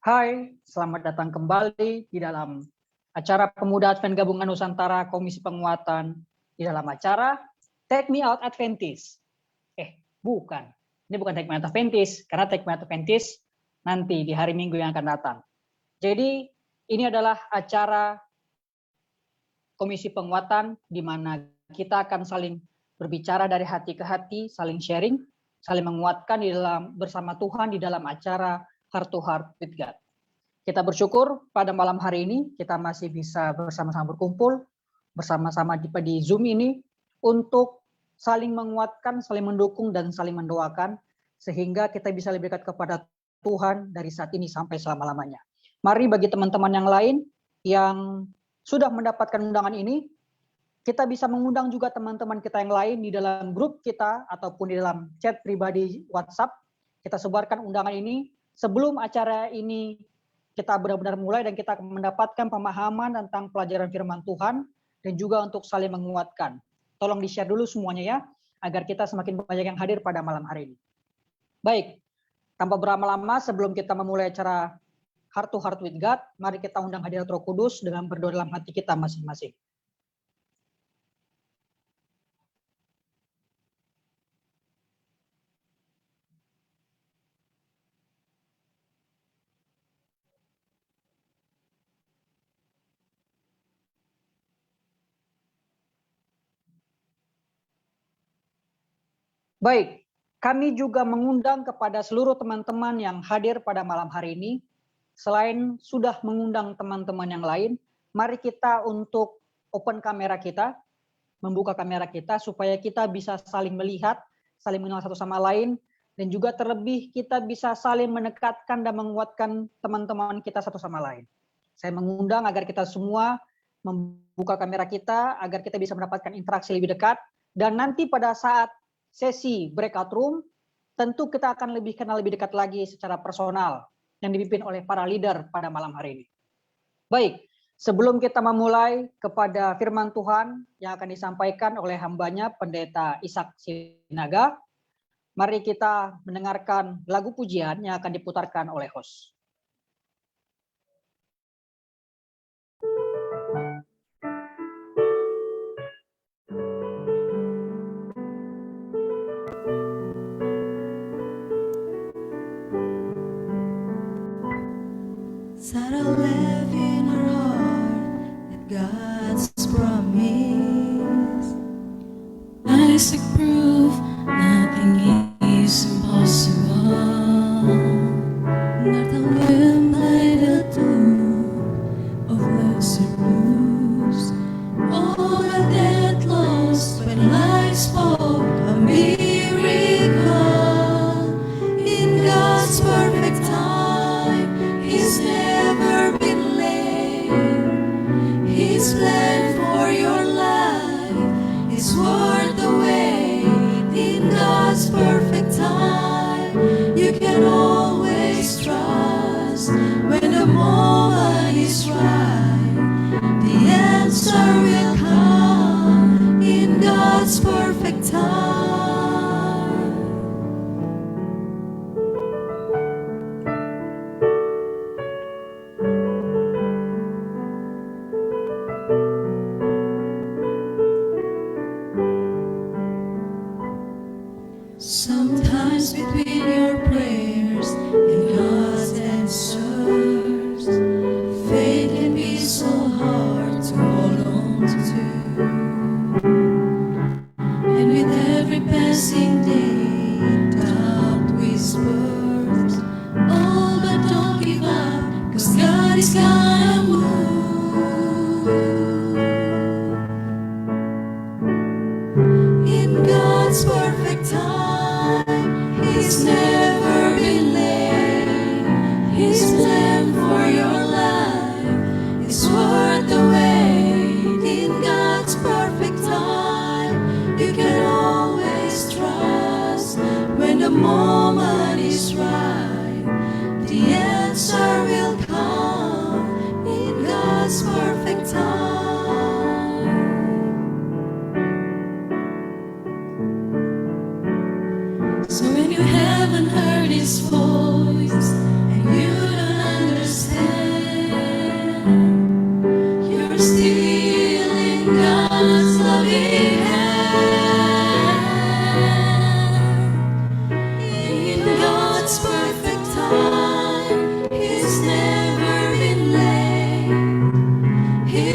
Hai, selamat datang kembali di dalam acara Pemuda Advent Gabungan Nusantara Komisi Penguatan di dalam acara Take Me Out Adventist. Bukan. Ini bukan Take Me Out Adventist, karena Take Me Out Adventist nanti di hari Minggu yang akan datang. Jadi, ini adalah acara Komisi Penguatan di mana kita akan saling berbicara dari hati ke hati, saling sharing, saling menguatkan di dalam bersama Tuhan di dalam acara Heart to Heart with God. Kita bersyukur pada malam hari ini kita masih bisa bersama-sama berkumpul bersama-sama di Zoom ini untuk saling menguatkan, saling mendukung dan saling mendoakan sehingga kita bisa lebih dekat kepada Tuhan dari saat ini sampai selama-lamanya. Mari bagi teman-teman yang lain yang sudah mendapatkan undangan ini, kita bisa mengundang juga teman-teman kita yang lain di dalam grup kita ataupun di dalam chat pribadi WhatsApp. Kita sebarkan undangan ini sebelum acara ini kita benar-benar mulai dan kita mendapatkan pemahaman tentang pelajaran firman Tuhan dan juga untuk saling menguatkan. Tolong di-share dulu semuanya ya, agar kita semakin banyak yang hadir pada malam hari ini. Baik, tanpa berlama-lama sebelum kita memulai acara Heart to Heart with God, mari kita undang hadirat Roh Kudus dengan berdoa dalam hati kita masing-masing. Baik, kami juga mengundang kepada seluruh teman-teman yang hadir pada malam hari ini. Selain sudah mengundang teman-teman yang lain, mari kita untuk open kamera kita, membuka kamera kita supaya kita bisa saling melihat, saling mengenal satu sama lain, dan juga terlebih kita bisa saling mendekatkan dan menguatkan teman-teman kita satu sama lain. Saya mengundang agar kita semua membuka kamera kita, agar kita bisa mendapatkan interaksi lebih dekat, dan nanti pada saat sesi breakout room, tentu kita akan lebih kenal lebih dekat lagi secara personal yang dipimpin oleh para leader pada malam hari ini. Baik, sebelum kita memulai kepada firman Tuhan yang akan disampaikan oleh hambanya Pendeta Ishak Sinaga, mari kita mendengarkan lagu pujian yang akan diputarkan oleh host. Sarah live in her heart that God's promise. Isaac proof nothing is impossible. Martha will by the tomb of Lazarus. All the dead lost when life spoke a miracle. In God's perfect time, He's never been late. His plan for your life is worth the wait. In God's perfect time, you can always trust. When the moment is right, the answer will come. In God's perfect time. Sometimes between your prayers and God's answers, faith can be so hard to hold on to. And with every passing day, doubt whispers, oh, but don't give up, 'cause God is gonna move. In God's perfect time, He's never been late. His plan for your life is worth the wait. In God's perfect time, you can always trust. When the moment is right, the answer will come. In God's perfect time. So when you haven't heard His voice and you don't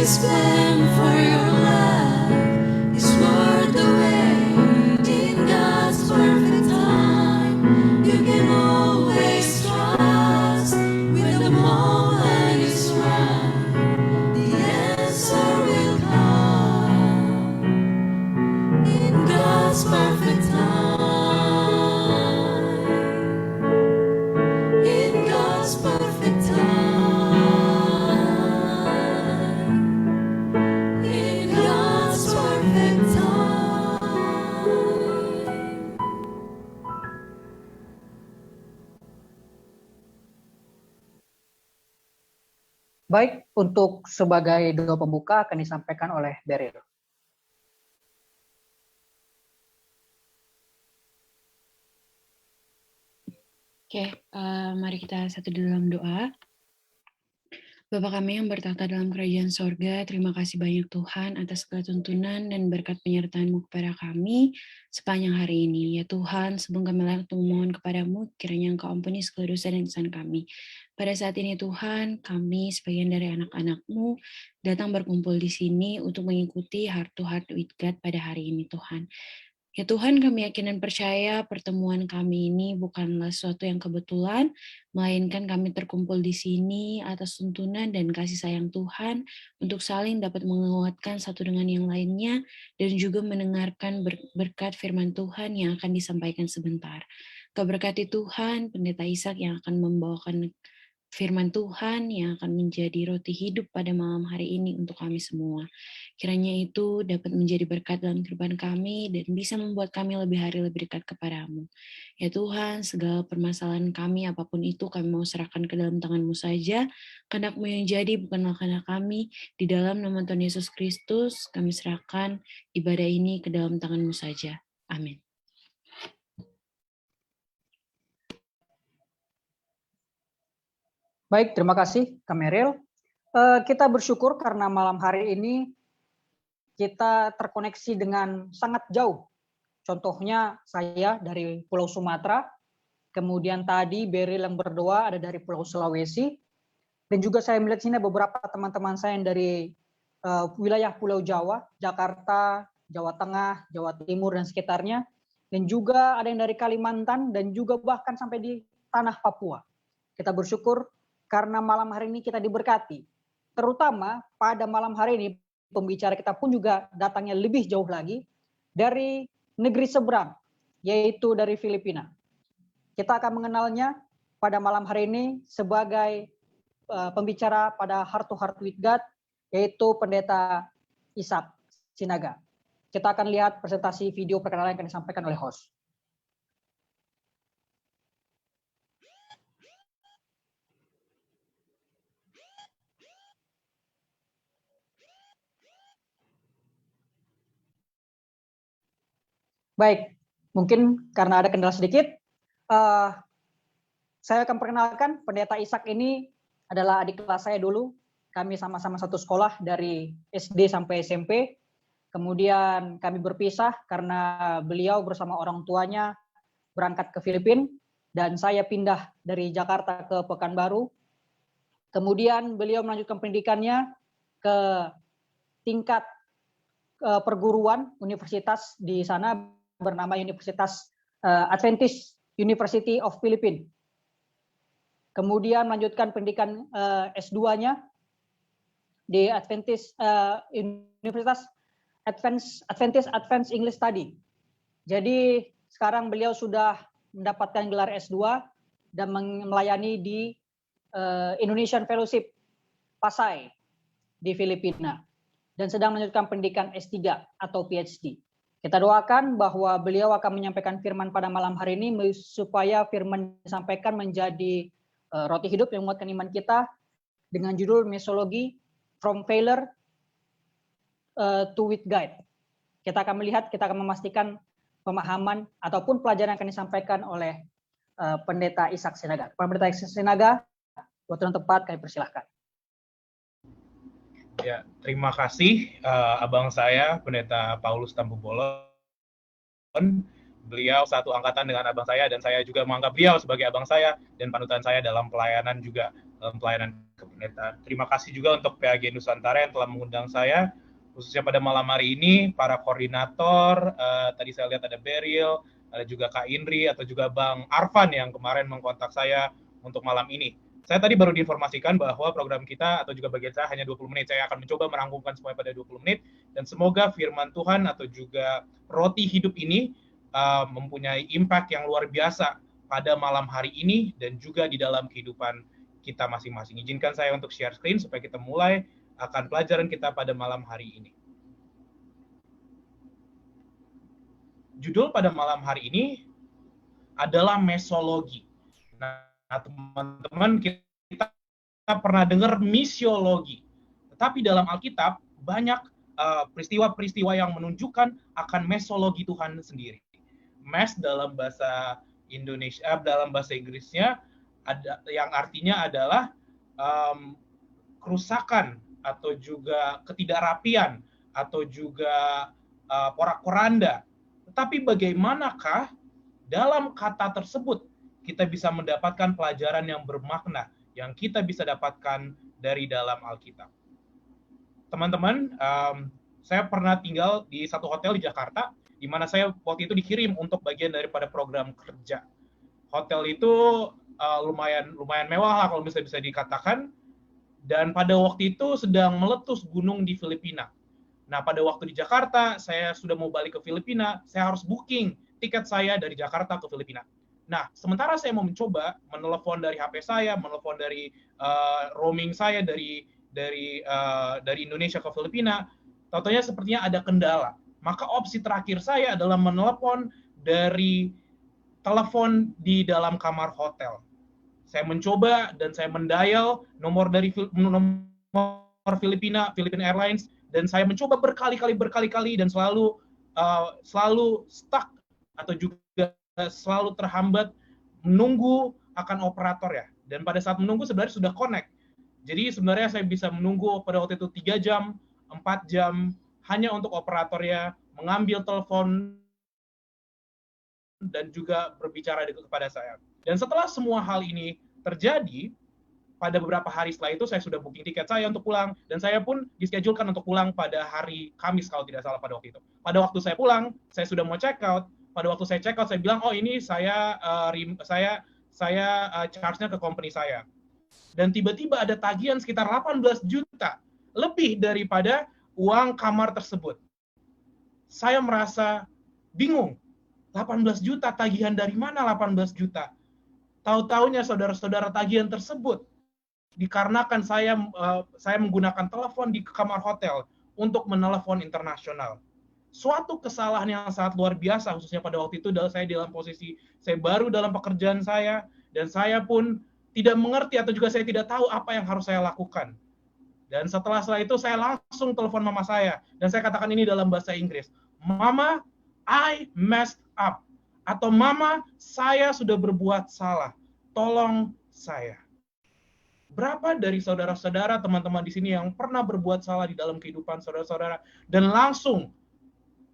His plan for your life is worth the wait. In God's perfect time, you can always trust. When the moment is right, the answer will come. In God's perfect time. In God's perfect time. In God's perfect time. Baik, untuk sebagai doa pembuka akan disampaikan oleh Beryl. Oke, mari kita satu dalam doa. Bapa kami yang bertahta dalam kerajaan sorga, terima kasih banyak Tuhan atas segala tuntunan dan berkat penyertaan-Mu kepada kami sepanjang hari ini. Ya Tuhan, sebelum kami langsung memohon kepadamu, kiranya Engkau ampuni segala dosa dan kesalahan kami. Pada saat ini Tuhan, kami sebagian dari anak-anak-Mu datang berkumpul di sini untuk mengikuti Heart to Heart with God pada hari ini Tuhan. Ya Tuhan, kami yakin dan percaya pertemuan kami ini bukanlah sesuatu yang kebetulan, melainkan kami terkumpul di sini atas tuntunan dan kasih sayang Tuhan untuk saling dapat menguatkan satu dengan yang lainnya dan juga mendengarkan berkat firman Tuhan yang akan disampaikan sebentar. Kau berkati Tuhan, Pendeta Ishak yang akan membawakan firman Tuhan yang akan menjadi roti hidup pada malam hari ini untuk kami semua. Kiranya itu dapat menjadi berkat dalam kehidupan kami dan bisa membuat kami lebih hari lebih dekat kepadamu. Ya Tuhan, segala permasalahan kami apapun itu kami mau serahkan ke dalam tangan-Mu saja. Kehendak-Mu yang jadi bukanlah kehendak kami. Di dalam nama Tuhan Yesus Kristus kami serahkan ibadah ini ke dalam tangan-Mu saja. Amin. Baik, terima kasih Kak Meryl. Kita bersyukur karena malam hari ini kita terkoneksi dengan sangat jauh. Contohnya saya dari Pulau Sumatera, kemudian tadi Beryl yang berdoa ada dari Pulau Sulawesi, dan juga saya melihat sini beberapa teman-teman saya yang dari wilayah Pulau Jawa, Jakarta, Jawa Tengah, Jawa Timur dan sekitarnya, dan juga ada yang dari Kalimantan dan juga bahkan sampai di tanah Papua. Kita bersyukur karena malam hari ini kita diberkati. Terutama pada malam hari ini pembicara kita pun juga datangnya lebih jauh lagi dari negeri seberang, yaitu dari Filipina. Kita akan mengenalnya pada malam hari ini sebagai pembicara pada Heart to Heart with God, yaitu Pendeta Ishak Sinaga. Kita akan lihat presentasi video perkenalan yang akan disampaikan oleh host. Baik, mungkin karena ada kendala sedikit, saya akan perkenalkan Pendeta Ishak ini adalah adik kelas saya dulu. Kami sama-sama satu sekolah dari SD sampai SMP. Kemudian kami berpisah karena beliau bersama orang tuanya berangkat ke Filipina dan saya pindah dari Jakarta ke Pekanbaru. Kemudian beliau melanjutkan pendidikannya ke tingkat perguruan universitas di sana bernama Universitas Adventist University of Philippines. Kemudian melanjutkan pendidikan S2-nya di Universitas Adventist English Study. Jadi sekarang beliau sudah mendapatkan gelar S2 dan melayani di Indonesian Fellowship Pasay di Filipina dan sedang melanjutkan pendidikan S3 atau PhD. Kita doakan bahwa beliau akan menyampaikan firman pada malam hari ini supaya firman disampaikan menjadi roti hidup yang menguatkan iman kita dengan judul Mesologi From Failure to With Guide. Kita akan melihat, kita akan memastikan pemahaman ataupun pelajaran yang akan disampaikan oleh Pendeta Ishak Sinaga. Pendeta Ishak Sinaga, waktu yang tepat kami persilahkan. Ya, terima kasih abang saya, Pendeta Paulus Tambubolon. Beliau satu angkatan dengan abang saya dan saya juga menganggap beliau sebagai abang saya dan panutan saya dalam pelayanan juga, dalam pelayanan Pendeta. Terima kasih juga untuk PAG Nusantara yang telah mengundang saya, khususnya pada malam hari ini, para koordinator, tadi saya lihat ada Beryl, ada juga Kak Indri, atau juga Bang Arfan yang kemarin mengkontak saya untuk malam ini. Saya tadi baru diinformasikan bahwa program kita atau juga bagian saya hanya 20 menit. Saya akan mencoba merangkumkan semuanya pada 20 menit, dan semoga firman Tuhan atau juga roti hidup ini mempunyai impact yang luar biasa pada malam hari ini dan juga di dalam kehidupan kita masing-masing. Izinkan saya untuk share screen supaya kita mulai akan pelajaran kita pada malam hari ini. Judul pada malam hari ini adalah mesologi. Nah, teman-teman, kita pernah dengar misiologi. Tetapi dalam Alkitab banyak peristiwa-peristiwa yang menunjukkan akan mesologi Tuhan sendiri. Mes dalam bahasa Indonesia, dalam bahasa Inggrisnya ada yang artinya adalah kerusakan atau juga ketidakrapian atau juga porak-poranda. Tetapi bagaimanakah dalam kata tersebut kita bisa mendapatkan pelajaran yang bermakna yang kita bisa dapatkan dari dalam Alkitab? Teman-teman, saya pernah tinggal di satu hotel di Jakarta, di mana saya waktu itu dikirim untuk bagian daripada program kerja. Hotel itu lumayan mewah lah kalau misalnya bisa dikatakan, dan pada waktu itu sedang meletus gunung di Filipina. Nah, pada waktu di Jakarta, saya sudah mau balik ke Filipina, saya harus booking tiket saya dari Jakarta ke Filipina. Nah, sementara saya mau mencoba menelepon dari HP saya, menelepon dari roaming saya dari Indonesia ke Filipina, tahu-tahunya sepertinya ada kendala. Maka opsi terakhir saya adalah menelepon dari telepon di dalam kamar hotel. Saya mencoba dan saya mendial nomor dari Philippine Airlines, dan saya mencoba berkali-kali dan selalu stuck atau juga selalu terhambat menunggu akan operator ya. Dan pada saat menunggu sebenarnya sudah connect. Jadi sebenarnya saya bisa menunggu pada waktu itu 3 jam, 4 jam hanya untuk operatornya mengambil telepon dan juga berbicara kepada saya. Dan setelah semua hal ini terjadi, pada beberapa hari setelah itu saya sudah booking tiket saya untuk pulang, dan saya pun dischedulkan untuk pulang pada hari Kamis kalau tidak salah pada waktu itu. Pada waktu saya pulang, saya sudah mau check out. Pada waktu saya check out, saya bilang, oh ini saya charge-nya ke company saya. Dan tiba-tiba ada tagihan sekitar 18 juta, lebih daripada uang kamar tersebut. Saya merasa bingung. 18 juta, tagihan dari mana 18 juta? Tahu-taunya saudara-saudara tagihan tersebut dikarenakan saya menggunakan telepon di kamar hotel untuk menelepon internasional. Suatu kesalahan yang sangat luar biasa, khususnya pada waktu itu saya dalam posisi saya baru dalam pekerjaan saya, dan saya pun tidak mengerti atau juga saya tidak tahu apa yang harus saya lakukan. Dan setelah itu saya langsung telepon mama saya, dan saya katakan ini dalam bahasa Inggris. Mama, I messed up. Atau mama, saya sudah berbuat salah. Tolong saya. Berapa dari saudara-saudara, teman-teman di sini yang pernah berbuat salah di dalam kehidupan saudara-saudara dan langsung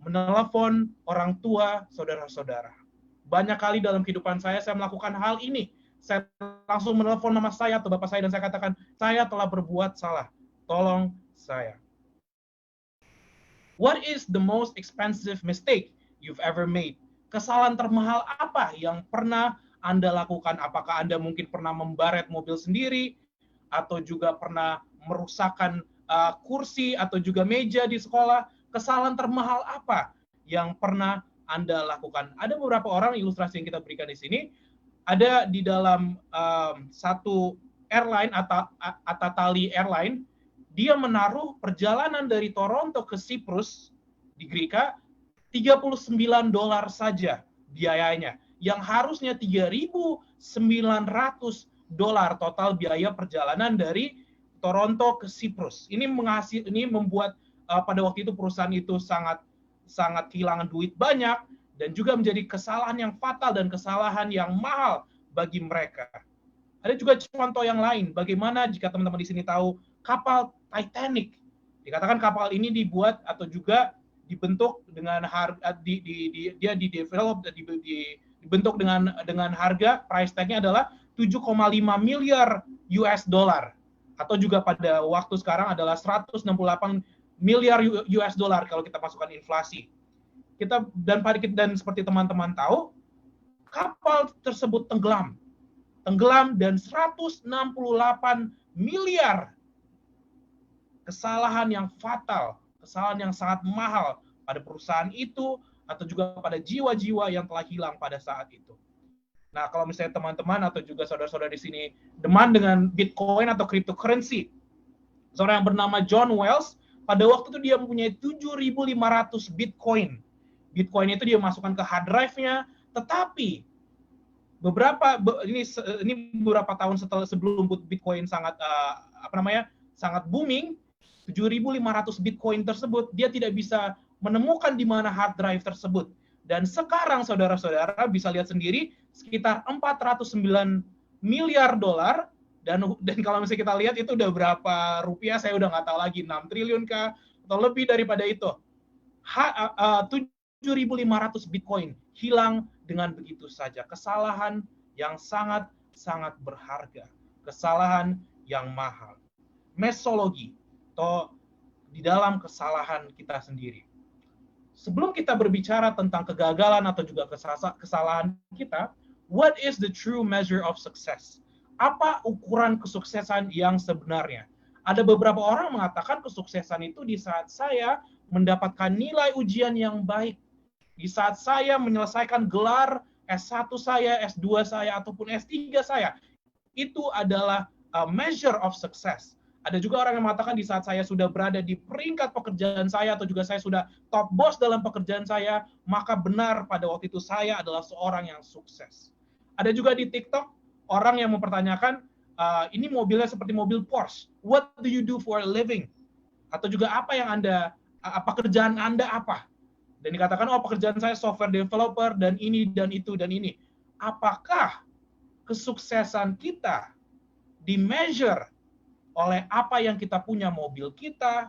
menelepon orang tua saudara-saudara? Banyak kali dalam kehidupan saya melakukan hal ini. Saya langsung menelepon mama saya atau bapak saya dan saya katakan, saya telah berbuat salah. Tolong saya. What is the most expensive mistake you've ever made? Kesalahan termahal apa yang pernah Anda lakukan? Apakah Anda mungkin pernah membaret mobil sendiri, atau juga pernah merusakkan kursi atau juga meja di sekolah? Kesalahan termahal apa yang pernah Anda lakukan? Ada beberapa orang, ilustrasi yang kita berikan di sini, ada di dalam satu airline, Atatali Airline, dia menaruh perjalanan dari Toronto ke Siprus di Grecia $39 saja biayanya, yang harusnya $3.900 total biaya perjalanan dari Toronto ke Siprus. Ini membuat pada waktu itu perusahaan itu sangat kehilangan duit banyak, dan juga menjadi kesalahan yang fatal dan kesalahan yang mahal bagi mereka. Ada juga contoh yang lain, bagaimana jika teman-teman di sini tahu kapal Titanic. Dikatakan kapal ini dibuat atau juga dibentuk dengan harga dibentuk dengan harga price tag-nya adalah 7,5 miliar US dollar. atau juga pada waktu sekarang adalah 168 miliar US dollar kalau kita masukkan inflasi. Dan seperti teman-teman tahu, kapal tersebut tenggelam dan 168 miliar kesalahan yang fatal, kesalahan yang sangat mahal pada perusahaan itu atau juga pada jiwa-jiwa yang telah hilang pada saat itu. Nah, kalau misalnya teman-teman atau juga saudara-saudara di sini deman dengan Bitcoin atau cryptocurrency, seorang yang bernama John Wells, pada waktu itu dia mempunyai 7.500 Bitcoin. Bitcoin itu dia masukkan ke hard drive-nya, tetapi ini beberapa tahun sebelum Bitcoin sangat sangat booming, 7.500 Bitcoin tersebut dia tidak bisa menemukan di mana hard drive tersebut. Dan sekarang saudara-saudara bisa lihat sendiri sekitar 409 miliar dolar, dan kalau misalnya kita lihat itu udah berapa rupiah saya udah nggak tahu lagi, 6 triliun kah atau lebih daripada itu. 7.500 Bitcoin hilang dengan begitu saja. Kesalahan yang sangat berharga, kesalahan yang mahal. Mesologi atau di dalam kesalahan kita sendiri. Sebelum kita berbicara tentang kegagalan atau juga kesalahan kita, what is the true measure of success? Apa ukuran kesuksesan yang sebenarnya? Ada beberapa orang mengatakan kesuksesan itu di saat saya mendapatkan nilai ujian yang baik, di saat saya menyelesaikan gelar S1 saya, S2 saya, ataupun S3 saya. Itu adalah measure of success. Ada juga orang yang mengatakan di saat saya sudah berada di peringkat pekerjaan saya atau juga saya sudah top boss dalam pekerjaan saya, maka benar pada waktu itu saya adalah seorang yang sukses. Ada juga di TikTok orang yang mempertanyakan, ini mobilnya seperti mobil Porsche. What do you do for a living? Atau juga apa yang pekerjaan Anda apa? Dan dikatakan, pekerjaan saya software developer dan ini dan itu dan ini. Apakah kesuksesan kita di-measure oleh apa yang kita punya, mobil kita,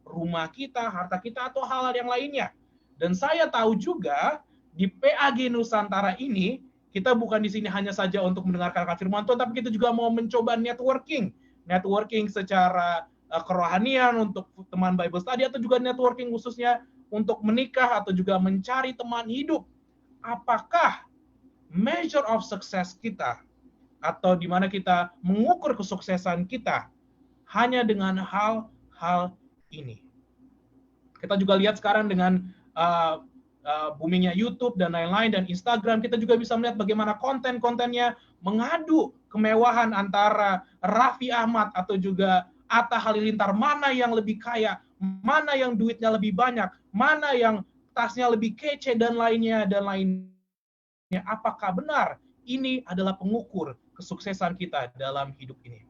rumah kita, harta kita, atau hal-hal yang lainnya? Dan saya tahu juga di PAG Nusantara ini, kita bukan di sini hanya saja untuk mendengarkan firman Tuhan, tapi kita juga mau mencoba networking secara kerohanian untuk teman Bible study, atau juga networking khususnya untuk menikah atau juga mencari teman hidup. Apakah measure of success kita atau di mana kita mengukur kesuksesan kita hanya dengan hal-hal ini? Kita juga lihat sekarang dengan boomingnya YouTube dan lain-lain dan Instagram, kita juga bisa melihat bagaimana konten-kontennya mengadu kemewahan antara Raffi Ahmad atau juga Atta Halilintar, mana yang lebih kaya, mana yang duitnya lebih banyak, mana yang tasnya lebih kece dan lainnya. Apakah benar ini adalah pengukur kesuksesan kita dalam hidup ini?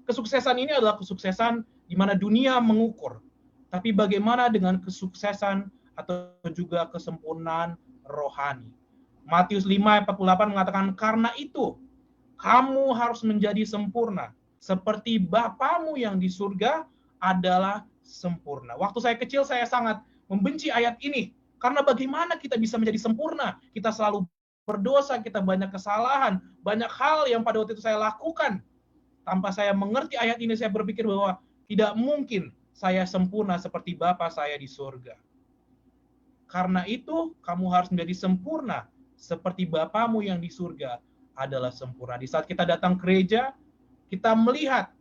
Kesuksesan ini adalah kesuksesan di mana dunia mengukur. Tapi bagaimana dengan kesuksesan atau juga kesempurnaan rohani? Matius 5:48 mengatakan, karena itu kamu harus menjadi sempurna seperti Bapamu yang di surga adalah sempurna. Waktu saya kecil saya sangat membenci ayat ini. Karena bagaimana kita bisa menjadi sempurna? Kita selalu berdosa, kita banyak kesalahan, banyak hal yang pada waktu itu saya lakukan. Tanpa saya mengerti ayat ini, saya berpikir bahwa tidak mungkin saya sempurna seperti Bapa saya di surga. Karena itu, kamu harus menjadi sempurna seperti Bapamu yang di surga adalah sempurna. Di saat kita datang ke gereja, kita melihat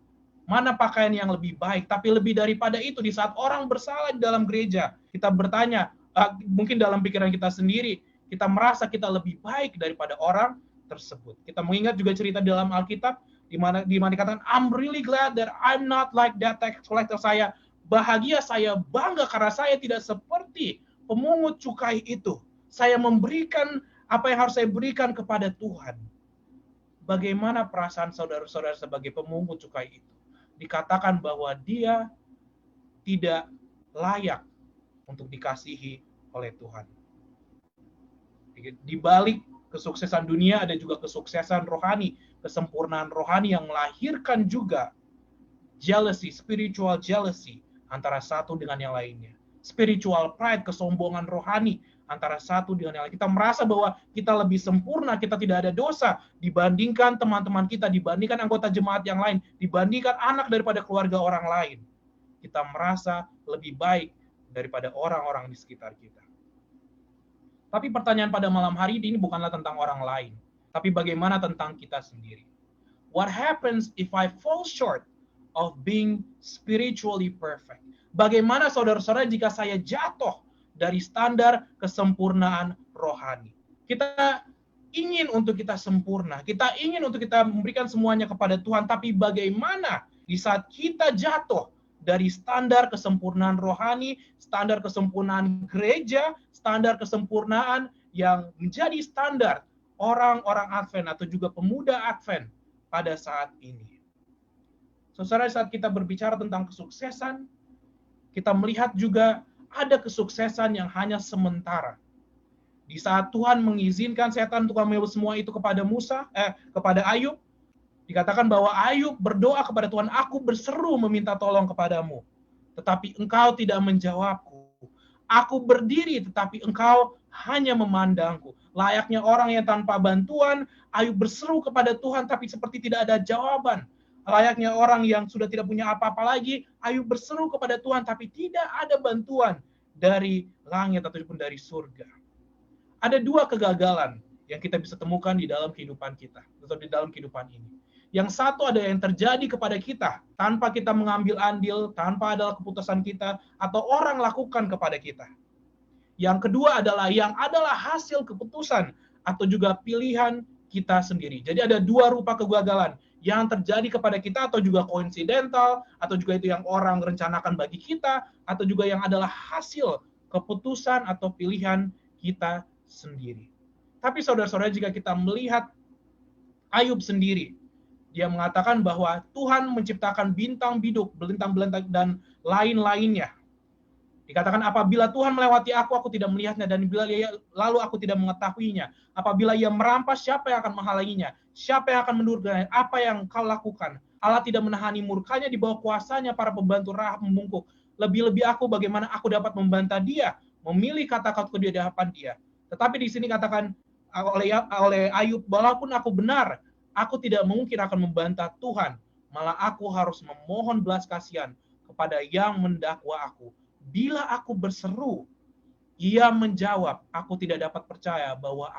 mana pakaian yang lebih baik. Tapi lebih daripada itu, di saat orang bersalah di dalam gereja, kita bertanya, mungkin dalam pikiran kita sendiri, kita merasa kita lebih baik daripada orang tersebut. Kita mengingat juga cerita dalam Alkitab, di mana dikatakan, I'm really glad that I'm not like that tax collector. Saya bahagia, saya bangga karena saya tidak seperti pemungut cukai itu. Saya memberikan apa yang harus saya berikan kepada Tuhan. Bagaimana perasaan saudara-saudara sebagai pemungut cukai itu? Dikatakan bahwa dia tidak layak untuk dikasihi oleh Tuhan. Di balik kesuksesan dunia ada juga kesuksesan rohani, kesempurnaan rohani yang melahirkan juga jealousy, spiritual jealousy antara satu dengan yang lainnya. Spiritual pride, kesombongan rohani antara satu dengan yang lain. Kita merasa bahwa kita lebih sempurna, kita tidak ada dosa dibandingkan teman-teman kita, dibandingkan anggota jemaat yang lain, dibandingkan anak daripada keluarga orang lain. Kita merasa lebih baik daripada orang-orang di sekitar kita. Tapi pertanyaan pada malam hari ini bukanlah tentang orang lain, tapi bagaimana tentang kita sendiri. What happens if I fall short of being spiritually perfect? Bagaimana saudara-saudara jika saya jatuh dari standar kesempurnaan rohani? Kita ingin untuk kita sempurna, kita ingin untuk kita memberikan semuanya kepada Tuhan, tapi bagaimana di saat kita jatuh dari standar kesempurnaan rohani, standar kesempurnaan gereja, standar kesempurnaan yang menjadi standar orang-orang Advent atau juga pemuda Advent pada saat ini. Saudara, saat kita berbicara tentang kesuksesan, kita melihat juga ada kesuksesan yang hanya sementara. Di saat Tuhan mengizinkan setan untuk mengambil semua itu kepada kepada Ayub, dikatakan bahwa Ayub berdoa kepada Tuhan, aku berseru meminta tolong kepadamu, tetapi engkau tidak menjawabku. Aku berdiri, tetapi engkau hanya memandangku. Layaknya orang yang tanpa bantuan, Ayub berseru kepada Tuhan, tapi seperti tidak ada jawaban. Layaknya orang yang sudah tidak punya apa-apa lagi, Ayub berseru kepada Tuhan, tapi tidak ada bantuan dari langit ataupun dari surga. Ada dua kegagalan yang kita bisa temukan di dalam kehidupan kita, atau di dalam kehidupan ini. Yang satu ada yang terjadi kepada kita, tanpa kita mengambil andil, tanpa ada keputusan kita, atau orang lakukan kepada kita. Yang kedua adalah yang adalah hasil keputusan, atau juga pilihan kita sendiri. Jadi ada dua rupa kegagalan, yang terjadi kepada kita atau juga koinsidental, atau juga itu yang orang rencanakan bagi kita, atau juga yang adalah hasil keputusan atau pilihan kita sendiri. Tapi saudara-saudara, jika kita melihat Ayub sendiri, dia mengatakan bahwa Tuhan menciptakan bintang biduk, belintang-belintang dan lain-lainnya. Dikatakan apabila Tuhan melewati aku tidak melihatnya, dan bila lalu aku tidak mengetahuinya. Apabila ia merampas, siapa yang akan menghalanginya? Siapa yang akan menurunkannya? Apa yang kau lakukan? Allah tidak menahani murkanya, di bawah kuasanya para pembantu Rahab membungkuk. Lebih-lebih aku, bagaimana aku dapat membantah dia, memilih kata-kataku di hadapan dia. Tetapi di sini katakan oleh Ayub, walaupun aku benar, aku tidak mungkin akan membantah Tuhan, malah aku harus memohon belas kasihan kepada yang mendakwa aku. Bila aku berseru, ia menjawab, aku tidak dapat percaya bahwa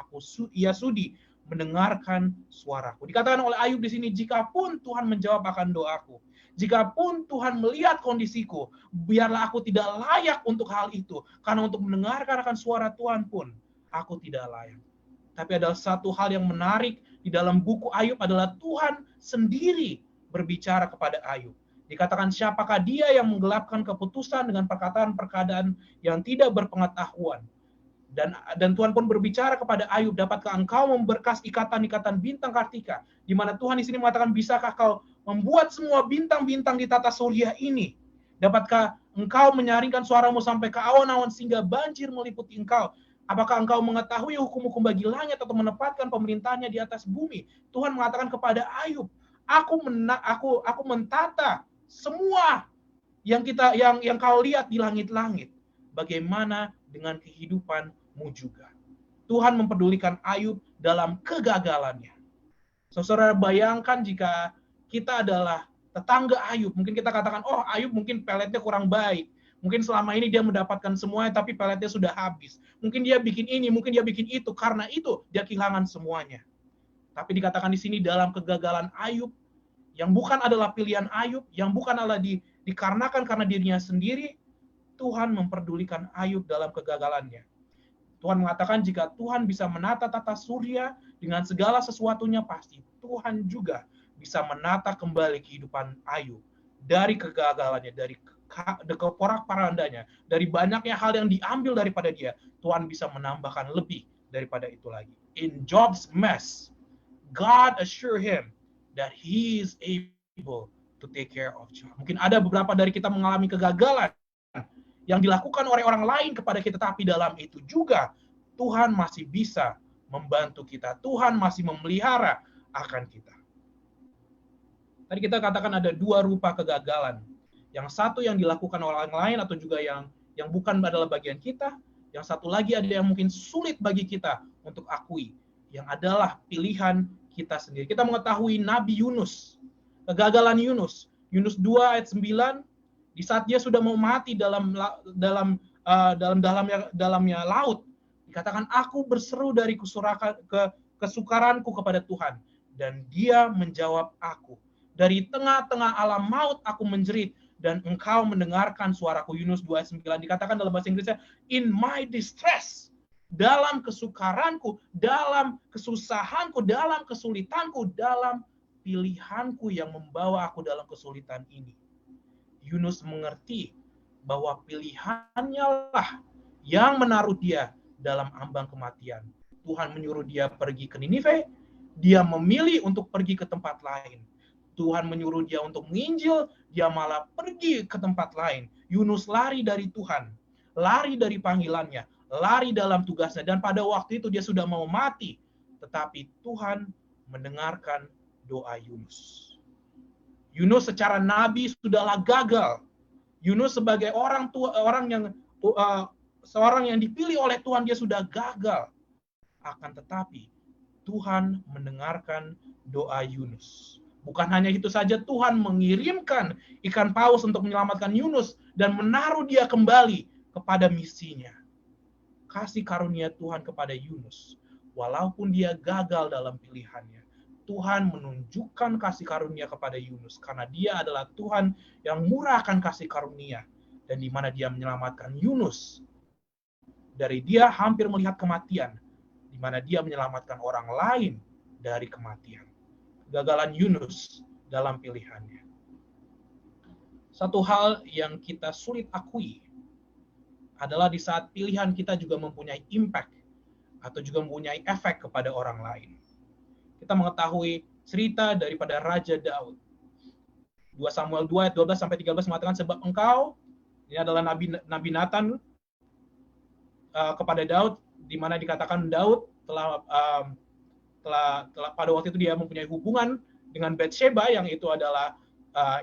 ia sudi mendengarkan suaraku. Dikatakan oleh Ayub di sini, jikapun Tuhan menjawab akan doaku, jikapun Tuhan melihat kondisiku, biarlah aku tidak layak untuk hal itu, karena untuk mendengarkan akan suara Tuhan pun, aku tidak layak. Tapi ada satu hal yang menarik di dalam buku Ayub adalah Tuhan sendiri berbicara kepada Ayub. Dikatakan siapakah dia yang menggelapkan keputusan dengan perkataan-perkataan yang tidak berpengetahuan. Dan Tuhan pun berbicara kepada Ayub, dapatkah engkau memberkas ikatan-ikatan bintang Kartika? Di mana Tuhan di sini mengatakan, bisakah kau membuat semua bintang-bintang di tata surya ini? Dapatkah engkau menyaringkan suaramu sampai ke awan-awan sehingga banjir meliputi engkau? Apakah engkau mengetahui hukum-hukum bagi langit atau menempatkan pemerintahnya di atas bumi? Tuhan mengatakan kepada Ayub, aku mentata semua yang kau lihat di langit-langit. Bagaimana dengan kehidupanmu juga? Tuhan mempedulikan Ayub dalam kegagalannya. Saudara, bayangkan jika kita adalah tetangga Ayub. Mungkin kita katakan, oh Ayub mungkin peletnya kurang baik. Mungkin selama ini dia mendapatkan semuanya, tapi peletnya sudah habis. Mungkin dia bikin ini, mungkin dia bikin itu. Karena itu dia kehilangan semuanya. Tapi dikatakan di sini dalam kegagalan Ayub, yang bukan adalah pilihan Ayub, yang bukan adalah dikarenakan karena dirinya sendiri, Tuhan memperdulikan Ayub dalam kegagalannya. Tuhan mengatakan jika Tuhan bisa menata tata surya dengan segala sesuatunya, pasti Tuhan juga bisa menata kembali kehidupan Ayub dari kegagalannya, dari keporak-parandanya, dari banyaknya hal yang diambil daripada dia. Tuhan bisa menambahkan lebih daripada itu lagi. In Job's mess, God assure him that he is able to take care of Job. Mungkin ada beberapa dari kita mengalami kegagalan yang dilakukan oleh orang lain kepada kita, tapi dalam itu juga Tuhan masih bisa membantu kita. Tuhan masih memelihara akan kita. Tadi kita katakan ada dua rupa kegagalan. Yang satu yang dilakukan oleh orang lain atau juga yang bukan adalah bagian kita. Yang satu lagi ada yang mungkin sulit bagi kita untuk akui, yang adalah pilihan kita sendiri. Kita mengetahui Nabi Yunus, kegagalan Yunus. Yunus 2 ayat 9, di saat dia sudah mau mati dalamnya laut, dikatakan, aku berseru dari kesukaranku kepada Tuhan, dan dia menjawab aku. Dari tengah-tengah alam maut aku menjerit, dan engkau mendengarkan suaraku. Yunus 2 ayat 9 dikatakan dalam bahasa Inggrisnya, in my distress, dalam kesukaranku, dalam kesusahanku, dalam kesulitanku, dalam pilihanku yang membawa aku dalam kesulitan ini. Yunus mengerti bahwa pilihannya lah yang menaruh dia dalam ambang kematian. Tuhan menyuruh dia pergi ke Ninive, dia memilih untuk pergi ke tempat lain. Tuhan menyuruh dia untuk menginjil, dia malah pergi ke tempat lain. Yunus lari dari Tuhan, lari dari panggilannya, lari dalam tugasnya, dan pada waktu itu dia sudah mau mati, tetapi Tuhan mendengarkan doa Yunus. Yunus secara nabi sudahlah gagal. Yunus sebagai seorang yang dipilih oleh Tuhan, dia sudah gagal. Akan tetapi Tuhan mendengarkan doa Yunus. Bukan hanya itu saja, Tuhan mengirimkan ikan paus untuk menyelamatkan Yunus dan menaruh dia kembali kepada misinya. Kasih karunia Tuhan kepada Yunus, walaupun dia gagal dalam pilihannya, Tuhan menunjukkan kasih karunia kepada Yunus karena dia adalah Tuhan yang murahkan kasih karunia, dan di mana dia menyelamatkan Yunus dari dia hampir melihat kematian, di mana dia menyelamatkan orang lain dari kematian. Kegagalan Yunus dalam pilihannya. Satu hal yang kita sulit akui adalah di saat pilihan kita juga mempunyai impact atau juga mempunyai efek kepada orang lain. Kita mengetahui cerita daripada Raja Daud. 2 Samuel 2 ayat 12 sampai 13 mengatakan, sebab engkau, ini adalah Nabi Nathan kepada Daud, di mana dikatakan Daud telah pada waktu itu dia mempunyai hubungan dengan Bathsheba, yang itu adalah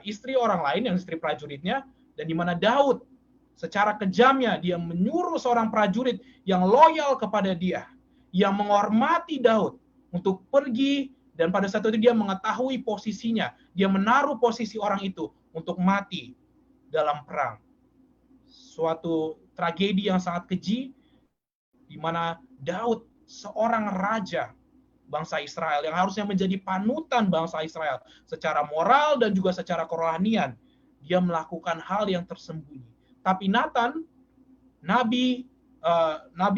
istri orang lain, yang istri prajuritnya, dan di mana Daud secara kejamnya dia menyuruh seorang prajurit yang loyal kepada dia, yang menghormati Daud untuk pergi, dan pada saat itu dia mengetahui posisinya, dia menaruh posisi orang itu untuk mati dalam perang. Suatu tragedi yang sangat keji, di mana Daud, seorang raja bangsa Israel yang harusnya menjadi panutan bangsa Israel secara moral dan juga secara kerohanian, dia melakukan hal yang tersembunyi. Tapi Nathan, nabi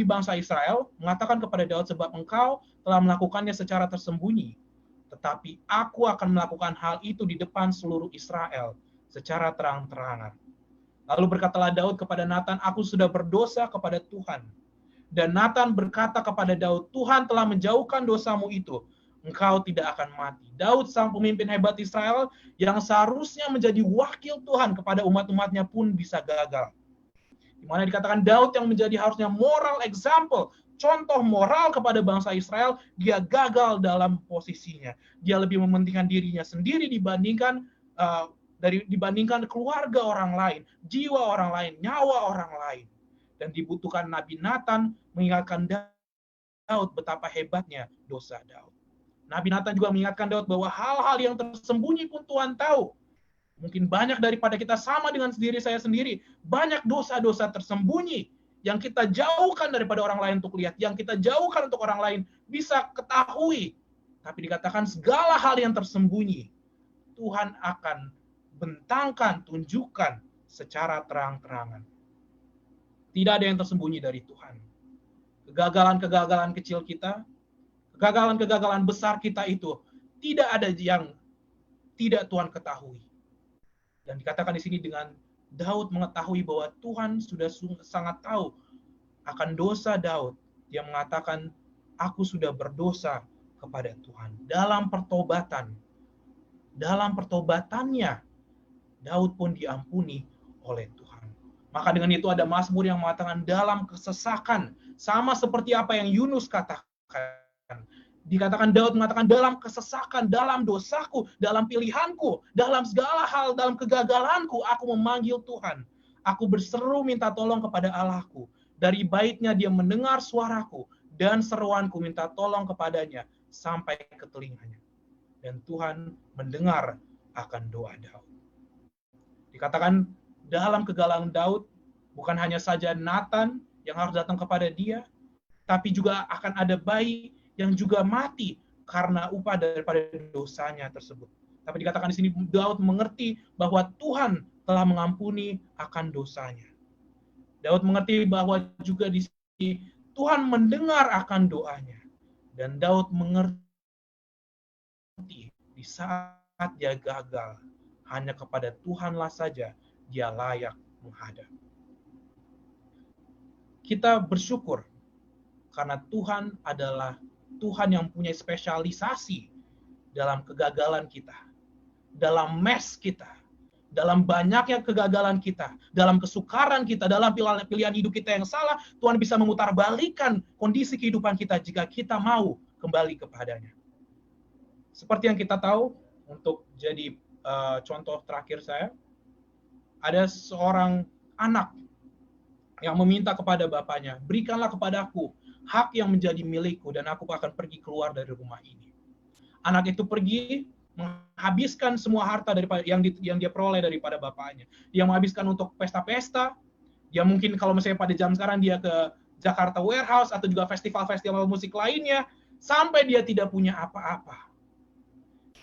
bangsa Israel, mengatakan kepada Daud, sebab engkau telah melakukannya secara tersembunyi, tetapi aku akan melakukan hal itu di depan seluruh Israel secara terang-terangan. Lalu berkatalah Daud kepada Nathan, aku sudah berdosa kepada Tuhan. Dan Nathan berkata kepada Daud, Tuhan telah menjauhkan dosamu itu, engkau tidak akan mati. Daud, sang pemimpin hebat Israel, yang seharusnya menjadi wakil Tuhan kepada umat-umatnya pun bisa gagal. Di mana dikatakan Daud yang menjadi harusnya moral example, contoh moral kepada bangsa Israel, dia gagal dalam posisinya. Dia lebih mementingkan dirinya sendiri dibandingkan keluarga orang lain, jiwa orang lain, nyawa orang lain. Dan dibutuhkan Nabi Nathan mengingatkan Daud betapa hebatnya dosa Daud. Nabi Nathan juga mengingatkan Daud bahwa hal-hal yang tersembunyi pun Tuhan tahu. Mungkin banyak daripada kita sama dengan diri saya sendiri. Banyak dosa-dosa tersembunyi yang kita jauhkan daripada orang lain untuk lihat. Yang kita jauhkan untuk orang lain bisa ketahui. Tapi dikatakan segala hal yang tersembunyi, Tuhan akan bentangkan, tunjukkan secara terang-terangan. Tidak ada yang tersembunyi dari Tuhan. Kegagalan-kegagalan kecil kita, kegagalan-kegagalan besar kita itu, tidak ada yang tidak Tuhan ketahui. Dan dikatakan di sini dengan Daud mengetahui bahwa Tuhan sudah sangat tahu akan dosa Daud. Dia mengatakan, aku sudah berdosa kepada Tuhan. Dalam pertobatannya, Daud pun diampuni oleh Tuhan. Maka dengan itu ada Mazmur yang mengatakan dalam kesesakan, sama seperti apa yang Yunus katakan. Dikatakan Daud mengatakan dalam kesesakan, dalam dosaku, dalam pilihanku, dalam segala hal, dalam kegagalanku, aku memanggil Tuhan. Aku berseru minta tolong kepada Allahku. Dari baitnya dia mendengar suaraku dan seruanku minta tolong kepadanya sampai ke telinganya. Dan Tuhan mendengar akan doa Daud. Dikatakan dalam kegalauan Daud, bukan hanya saja Nathan yang harus datang kepada dia, tapi juga akan ada bayi yang juga mati karena upah daripada dosanya tersebut. Tapi dikatakan di sini Daud mengerti bahwa Tuhan telah mengampuni akan dosanya. Daud mengerti bahwa juga di sini Tuhan mendengar akan doanya. Dan Daud mengerti di saat dia gagal, hanya kepada Tuhanlah saja dia layak menghadap. Kita bersyukur karena Tuhan adalah Tuhan yang punya spesialisasi dalam kegagalan kita, dalam mess kita, dalam banyaknya kegagalan kita, dalam kesukaran kita, dalam pilihan hidup kita yang salah. Tuhan bisa memutarbalikkan kondisi kehidupan kita jika kita mau kembali kepadanya. Seperti yang kita tahu, untuk jadi contoh terakhir saya, ada seorang anak yang meminta kepada bapaknya, berikanlah kepadaku hak yang menjadi milikku dan aku akan pergi keluar dari rumah ini. Anak itu pergi menghabiskan semua harta daripada yang dia peroleh daripada bapaknya. Dia menghabiskan untuk pesta-pesta. Dia mungkin kalau misalnya pada jam sekarang dia ke Jakarta Warehouse atau juga festival-festival musik lainnya, sampai dia tidak punya apa-apa.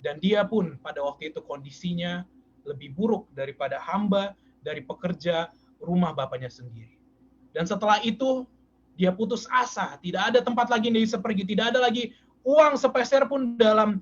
Dan dia pun pada waktu itu kondisinya lebih buruk daripada hamba dari pekerja rumah bapaknya sendiri. Dan setelah itu dia putus asa, tidak ada tempat lagi yang bisa pergi, tidak ada lagi uang sepeser pun dalam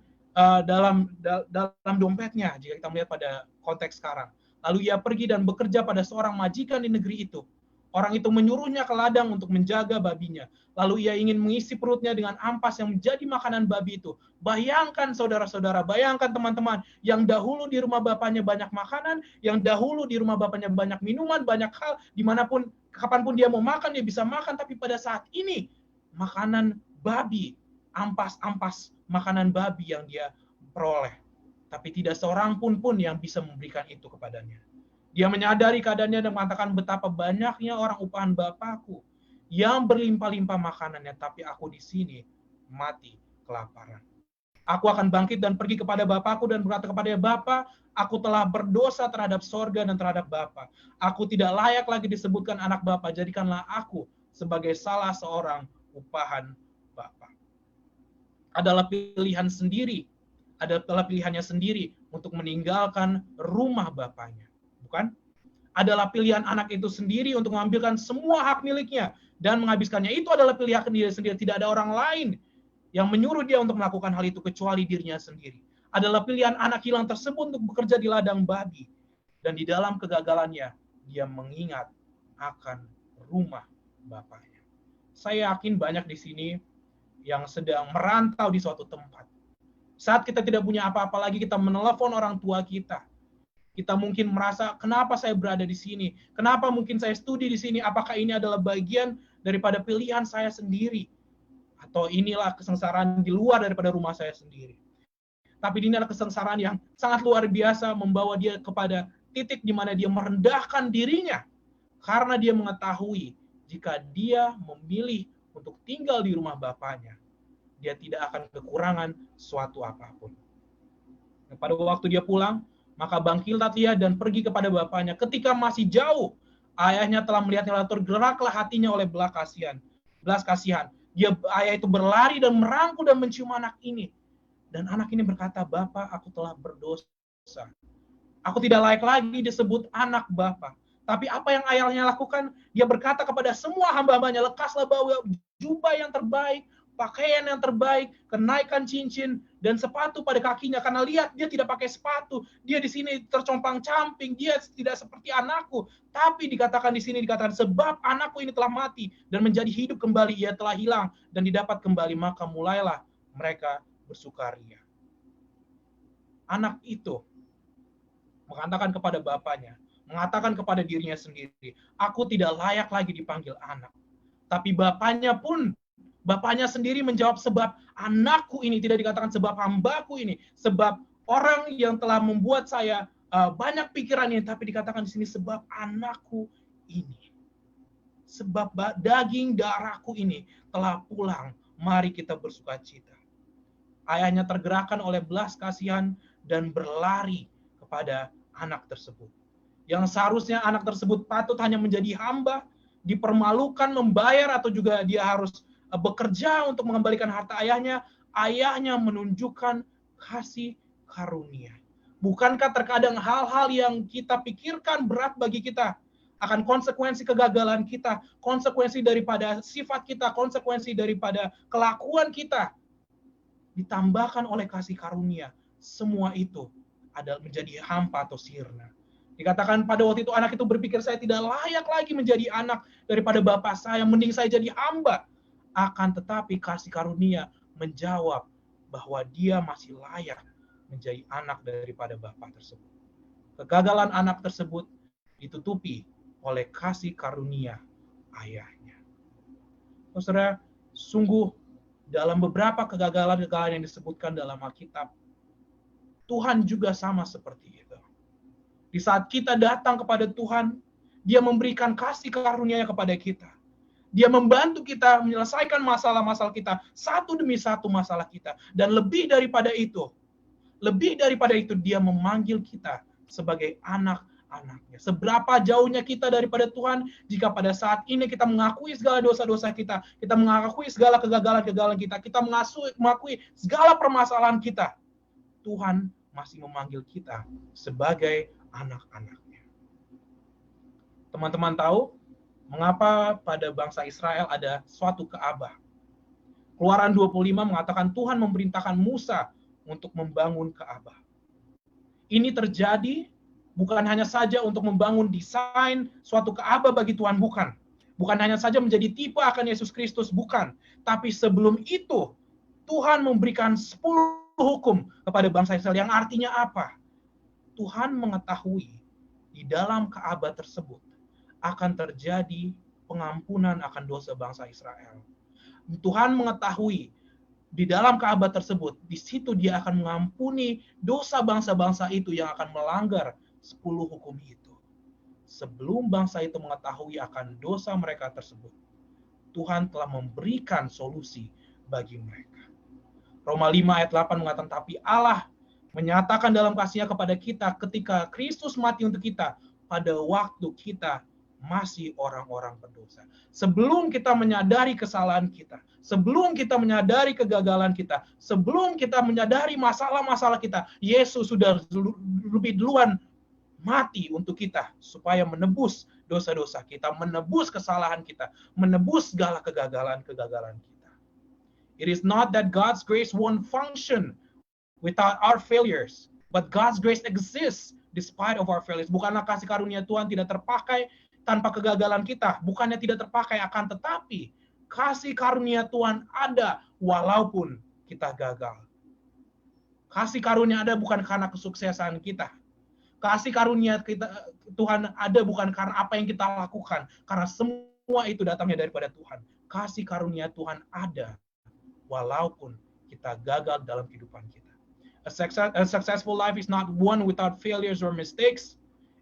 dompetnya jika kita melihat pada konteks sekarang. Lalu ia pergi dan bekerja pada seorang majikan di negeri itu. Orang itu menyuruhnya ke ladang untuk menjaga babinya. Lalu ia ingin mengisi perutnya dengan ampas yang menjadi makanan babi itu. Bayangkan saudara-saudara, bayangkan teman-teman, yang dahulu di rumah bapaknya banyak makanan, yang dahulu di rumah bapaknya banyak minuman, banyak hal, dimanapun, kapanpun dia mau makan, dia bisa makan, tapi pada saat ini, makanan babi, ampas-ampas makanan babi yang dia peroleh. Tapi tidak seorang pun yang bisa memberikan itu kepadanya. Dia menyadari keadaannya dan mengatakan betapa banyaknya orang upahan Bapakku yang berlimpah-limpah makanannya, tapi aku di sini mati kelaparan. Aku akan bangkit dan pergi kepada Bapakku dan berkata kepada Bapa, aku telah berdosa terhadap sorga dan terhadap Bapa. Aku tidak layak lagi disebutkan anak Bapa, jadikanlah aku sebagai salah seorang upahan Bapa. Adalah pilihan sendiri, adalah pilihannya sendiri untuk meninggalkan rumah bapaknya. Bukan? Adalah pilihan anak itu sendiri untuk mengambilkan semua hak miliknya dan menghabiskannya. Itu adalah pilihan diri sendiri. Tidak ada orang lain yang menyuruh dia untuk melakukan hal itu kecuali dirinya sendiri. Adalah pilihan anak hilang tersebut untuk bekerja di ladang babi. Dan di dalam kegagalannya, dia mengingat akan rumah bapaknya. Saya yakin banyak di sini yang sedang merantau di suatu tempat. Saat kita tidak punya apa-apa lagi, kita menelepon orang tua kita. Kita mungkin merasa, kenapa saya berada di sini? Kenapa mungkin saya studi di sini? Apakah ini adalah bagian daripada pilihan saya sendiri? Atau inilah kesengsaraan di luar daripada rumah saya sendiri? Tapi ini adalah kesengsaraan yang sangat luar biasa, membawa dia kepada titik di mana dia merendahkan dirinya. Karena dia mengetahui, jika dia memilih untuk tinggal di rumah bapaknya, dia tidak akan kekurangan suatu apapun. Nah, pada waktu dia pulang, maka bangkitlah dia dan pergi kepada bapaknya. Ketika masih jauh, ayahnya telah melihatnya, lalu tergeraklah hatinya oleh belas kasihan. Ayah itu berlari dan merangkul dan mencium anak ini. Dan anak ini berkata, Bapa, aku telah berdosa. Aku tidak layak lagi disebut anak Bapa. Tapi apa yang ayahnya lakukan? Dia berkata kepada semua hamba-hambanya, lekaslah bawa jubah yang terbaik, pakaian yang terbaik, kenaikan cincin dan sepatu pada kakinya, karena lihat dia tidak pakai sepatu, dia di sini tercompang-camping, dia tidak seperti anakku. Tapi dikatakan di sini sebab anakku ini telah mati dan menjadi hidup kembali, ia telah hilang dan didapat kembali, maka mulailah mereka bersukaria. Anak itu mengatakan kepada bapaknya, mengatakan kepada dirinya sendiri, aku tidak layak lagi dipanggil anak. Tapi bapaknya sendiri menjawab, sebab anakku ini, tidak dikatakan sebab hambaku ini, sebab orang yang telah membuat saya banyak pikirannya, tapi dikatakan di sini sebab anakku ini. sebab daging darahku ini telah pulang, mari kita bersukacita. Ayahnya tergerakkan oleh belas kasihan dan berlari kepada anak tersebut. Yang seharusnya anak tersebut patut hanya menjadi hamba, dipermalukan, membayar, atau juga dia harus bekerja untuk mengembalikan harta ayahnya, ayahnya menunjukkan kasih karunia. Bukankah terkadang hal-hal yang kita pikirkan berat bagi kita, akan konsekuensi kegagalan kita, konsekuensi daripada sifat kita, konsekuensi daripada kelakuan kita, ditambahkan oleh kasih karunia, semua itu adalah menjadi hampa atau sirna. Dikatakan pada waktu itu anak itu berpikir, saya tidak layak lagi menjadi anak daripada bapak saya, mending saya jadi hamba. Akan tetapi kasih karunia menjawab bahwa dia masih layak menjadi anak daripada bapak tersebut. Kegagalan anak tersebut ditutupi oleh kasih karunia ayahnya. Saudara, sungguh dalam beberapa kegagalan-kegagalan yang disebutkan dalam Alkitab, Tuhan juga sama seperti itu. Di saat kita datang kepada Tuhan, Dia memberikan kasih karunia-Nya kepada kita. Dia membantu kita menyelesaikan masalah-masalah kita, satu demi satu masalah kita. Dan lebih daripada itu, Dia memanggil kita sebagai anak-anaknya. Seberapa jauhnya kita daripada Tuhan, jika pada saat ini kita mengakui segala dosa-dosa kita mengakui segala kegagalan-kegagalan kita mengakui segala permasalahan kita, Tuhan masih memanggil kita sebagai anak-anaknya. Teman-teman tahu mengapa pada bangsa Israel ada suatu Ka'bah? Keluaran 25 mengatakan Tuhan memerintahkan Musa untuk membangun Ka'bah. Ini terjadi bukan hanya saja untuk membangun desain suatu Ka'bah bagi Tuhan, bukan. Bukan hanya saja menjadi tipe akan Yesus Kristus, bukan. Tapi sebelum itu, Tuhan memberikan 10 hukum kepada bangsa Israel, yang artinya apa? Tuhan mengetahui di dalam Ka'bah tersebut akan terjadi pengampunan akan dosa bangsa Israel. Tuhan mengetahui di dalam Ka'bah tersebut, di situ Dia akan mengampuni dosa bangsa-bangsa itu yang akan melanggar 10 hukum itu. Sebelum bangsa itu mengetahui akan dosa mereka tersebut, Tuhan telah memberikan solusi bagi mereka. Roma 5 ayat 8 mengatakan, tapi Allah menyatakan dalam kasih-Nya kepada kita ketika Kristus mati untuk kita pada waktu kita masih orang-orang berdosa. Sebelum kita menyadari kesalahan kita, sebelum kita menyadari kegagalan kita, sebelum kita menyadari masalah-masalah kita, Yesus sudah lebih duluan mati untuk kita supaya menebus dosa-dosa kita, menebus kesalahan kita, menebus segala kegagalan-kegagalan kita. It is not that God's grace won't function without our failures, but God's grace exists despite of our failures. Bukanlah kasih karunia Tuhan tidak terpakai tanpa kegagalan kita, bukannya tidak terpakai, akan tetapi kasih karunia Tuhan ada walaupun kita gagal. Kasih karunia ada bukan karena kesuksesan kita. Kasih karunia Tuhan ada bukan karena apa yang kita lakukan, karena semua itu datangnya daripada Tuhan. Kasih karunia Tuhan ada walaupun kita gagal dalam kehidupan kita. A successful life is not one without failures or mistakes.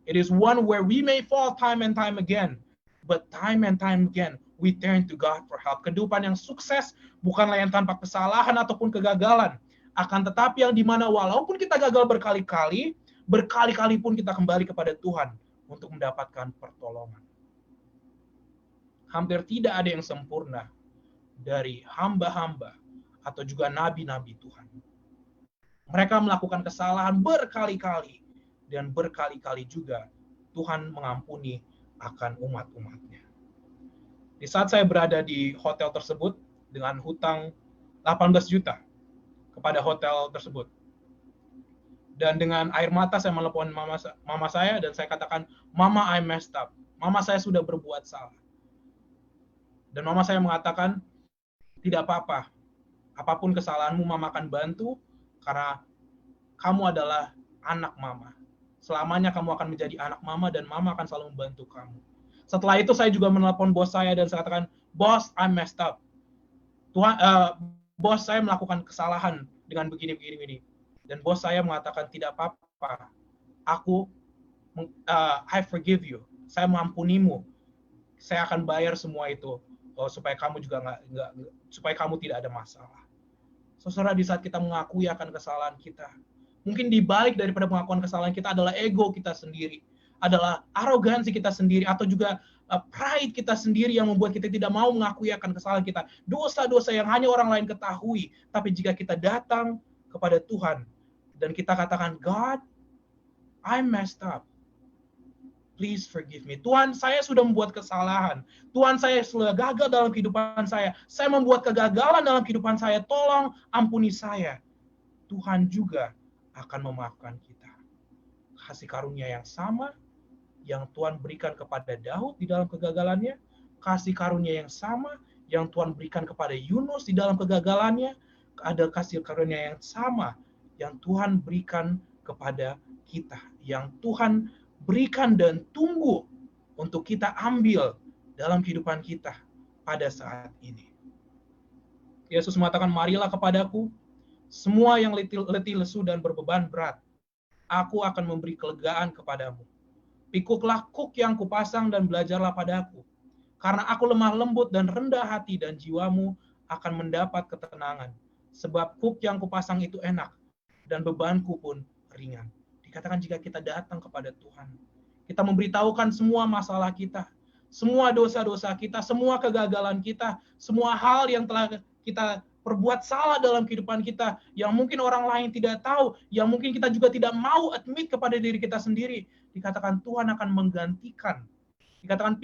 It is one where we may fall time and time again, but time and time again we turn to God for help. Kehidupan yang sukses bukanlah yang tanpa kesalahan ataupun kegagalan, akan tetapi yang dimana walaupun kita gagal berkali-kali pun kita kembali kepada Tuhan untuk mendapatkan pertolongan. Hampir tidak ada yang sempurna dari hamba-hamba atau juga nabi-nabi Tuhan. Mereka melakukan kesalahan berkali-kali, dan berkali-kali juga Tuhan mengampuni akan umat-umatnya. Di saat saya berada di hotel tersebut dengan hutang 18 juta kepada hotel tersebut, dan dengan air mata saya menelepon mama saya dan saya katakan, Mama, I messed up. Mama saya sudah berbuat salah. Dan mama saya mengatakan, tidak apa-apa. Apapun kesalahanmu, Mama akan bantu karena kamu adalah anak Mama. Selamanya kamu akan menjadi anak Mama dan Mama akan selalu membantu kamu. Setelah itu saya juga menelepon bos saya dan saya katakan, Boss, I messed up. Bos saya melakukan kesalahan dengan begini. Dan bos saya mengatakan, tidak apa-apa. I forgive you. Saya mengampunimu. saya akan bayar semua itu supaya kamu juga supaya kamu tidak ada masalah. Saudara, di saat kita mengakui akan kesalahan kita, mungkin di balik daripada pengakuan kesalahan kita adalah ego kita sendiri, adalah arogansi kita sendiri, atau juga pride kita sendiri yang membuat kita tidak mau mengakui akan kesalahan kita. Dosa-dosa yang hanya orang lain ketahui, tapi jika kita datang kepada Tuhan dan kita katakan, God, I messed up. Please forgive me. Tuhan, saya sudah membuat kesalahan. Tuhan, saya sudah gagal dalam kehidupan saya. Saya membuat kegagalan dalam kehidupan saya. Tolong ampuni saya. Tuhan juga akan memaafkan kita. Kasih karunia yang sama yang Tuhan berikan kepada Daud di dalam kegagalannya, kasih karunia yang sama yang Tuhan berikan kepada Yunus di dalam kegagalannya, ada kasih karunia yang sama yang Tuhan berikan kepada kita, yang Tuhan berikan dan tunggu untuk kita ambil dalam kehidupan kita pada saat ini. Yesus mengatakan, marilah kepadaku, semua yang letih lesu dan berbeban berat, aku akan memberi kelegaan kepadamu. Pikuklah kuk yang kupasang dan belajarlah padaku, karena aku lemah lembut dan rendah hati, dan jiwamu akan mendapat ketenangan. Sebab kuk yang kupasang itu enak, dan bebanku pun ringan. Dikatakan jika kita datang kepada Tuhan, kita memberitahukan semua masalah kita, semua dosa-dosa kita, semua kegagalan kita, semua hal yang telah kita perbuat salah dalam kehidupan kita, yang mungkin orang lain tidak tahu, yang mungkin kita juga tidak mau admit kepada diri kita sendiri. Dikatakan Tuhan akan menggantikan. Dikatakan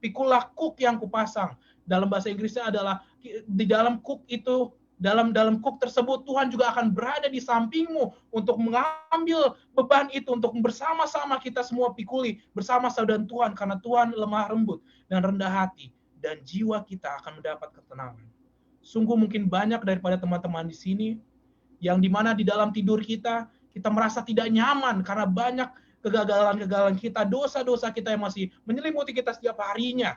pikulah kuk yang kupasang. Dalam bahasa Inggrisnya adalah di dalam kuk itu, dalam kuk tersebut Tuhan juga akan berada di sampingmu untuk mengambil beban itu, untuk bersama-sama kita semua pikuli bersama-sama dengan Tuhan, karena Tuhan lemah lembut dan rendah hati, dan jiwa kita akan mendapat ketenangan. Sungguh mungkin banyak daripada teman-teman di sini yang dimana di dalam tidur kita merasa tidak nyaman karena banyak kegagalan-kegagalan kita, dosa-dosa kita yang masih menyelimuti kita setiap harinya.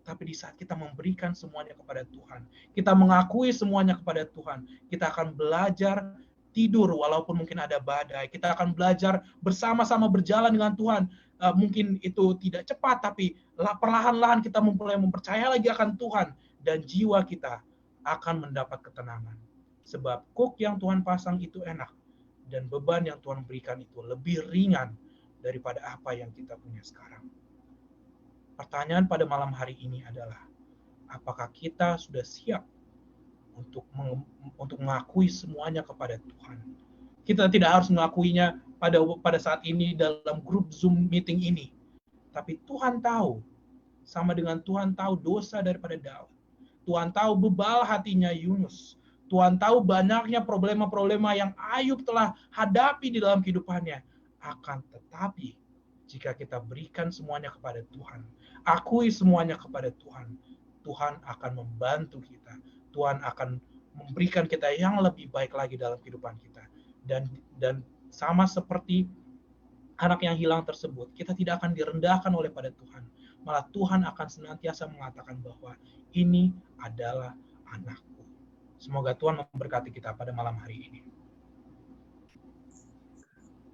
Tapi di saat kita memberikan semuanya kepada Tuhan, kita mengakui semuanya kepada Tuhan, kita akan belajar tidur walaupun mungkin ada badai. Kita akan belajar bersama-sama berjalan dengan Tuhan. Mungkin itu tidak cepat, tapi perlahan-lahan kita mulai mempercayai lagi akan Tuhan, dan jiwa kita akan mendapat ketenangan. Sebab kuk yang Tuhan pasang itu enak, dan beban yang Tuhan berikan itu lebih ringan daripada apa yang kita punya sekarang. Pertanyaan pada malam hari ini adalah, apakah kita sudah siap untuk mengakui semuanya kepada Tuhan? Kita tidak harus mengakuinya pada saat ini dalam grup Zoom meeting ini. Tapi Tuhan tahu, sama dengan Tuhan tahu dosa daripada Daud. Tuhan tahu bebal hatinya Yunus. Tuhan tahu banyaknya problema-problema yang Ayub telah hadapi di dalam kehidupannya. Akan tetapi, jika kita berikan semuanya kepada Tuhan, akui semuanya kepada Tuhan, Tuhan akan membantu kita. Tuhan akan memberikan kita yang lebih baik lagi dalam kehidupan kita. Dan sama seperti anak yang hilang tersebut, kita tidak akan direndahkan oleh pada Tuhan. Malah Tuhan akan senantiasa mengatakan bahwa ini adalah anakku. Semoga Tuhan memberkati kita pada malam hari ini.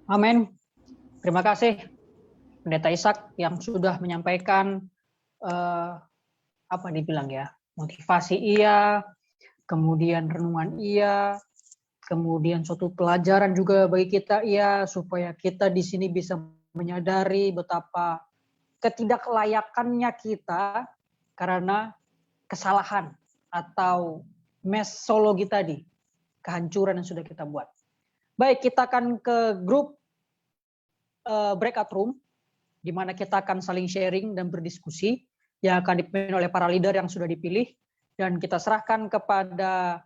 Amin. Terima kasih Pendeta Ishak yang sudah menyampaikan apa dibilang ya, motivasi iya, kemudian renungan iya, kemudian suatu pelajaran juga bagi kita iya, supaya kita di sini bisa menyadari betapa ketidaklayakannya kita karena kesalahan atau mesologi tadi, kehancuran yang sudah kita buat. Baik, kita akan ke grup breakout room, di mana kita akan saling sharing dan berdiskusi, yang akan dipimpin oleh para leader yang sudah dipilih, dan kita serahkan kepada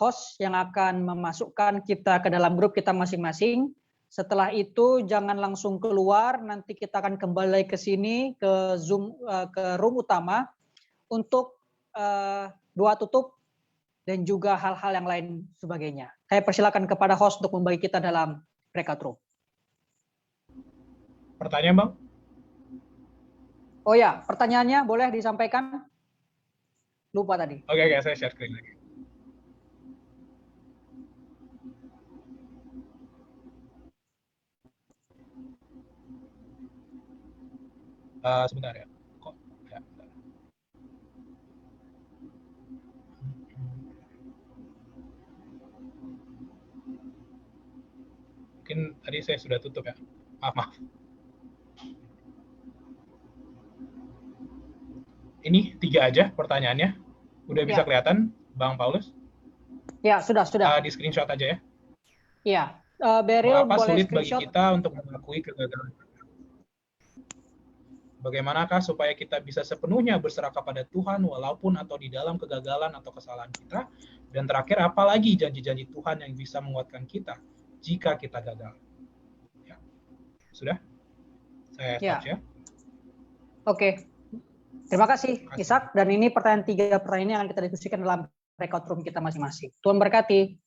host yang akan memasukkan kita ke dalam grup kita masing-masing. Setelah itu jangan langsung keluar, nanti kita akan kembali ke sini, ke Zoom, ke room utama, untuk doa tutup dan juga hal-hal yang lain sebagainya. Saya persilakan kepada host untuk membagi kita dalam breakout room. Pertanyaan, Bang? Oh ya, pertanyaannya boleh disampaikan? Lupa tadi. Oke, saya share screen lagi. Sebentar ya. Kok Mungkin tadi saya sudah tutup ya. Maaf. Ini 3 aja pertanyaannya. Udah bisa Ya. kelihatan, Bang Paulus? Ya, sudah. Di screenshot aja ya. Iya, Beryl Mengapa boleh sulit bagi screenshot. kita untuk mengakui kegagalan? Bagaimanakah supaya kita bisa sepenuhnya berserah kepada Tuhan walaupun atau di dalam kegagalan atau kesalahan kita? Dan terakhir, apalagi janji-janji Tuhan yang bisa menguatkan kita jika kita gagal? Ya. Sudah? Saya stop ya. Oke. Terima kasih, Ishak. Dan ini pertanyaan 3 pertanyaan ini akan kita diskusikan dalam breakout room kita masing-masing. Tuhan berkati.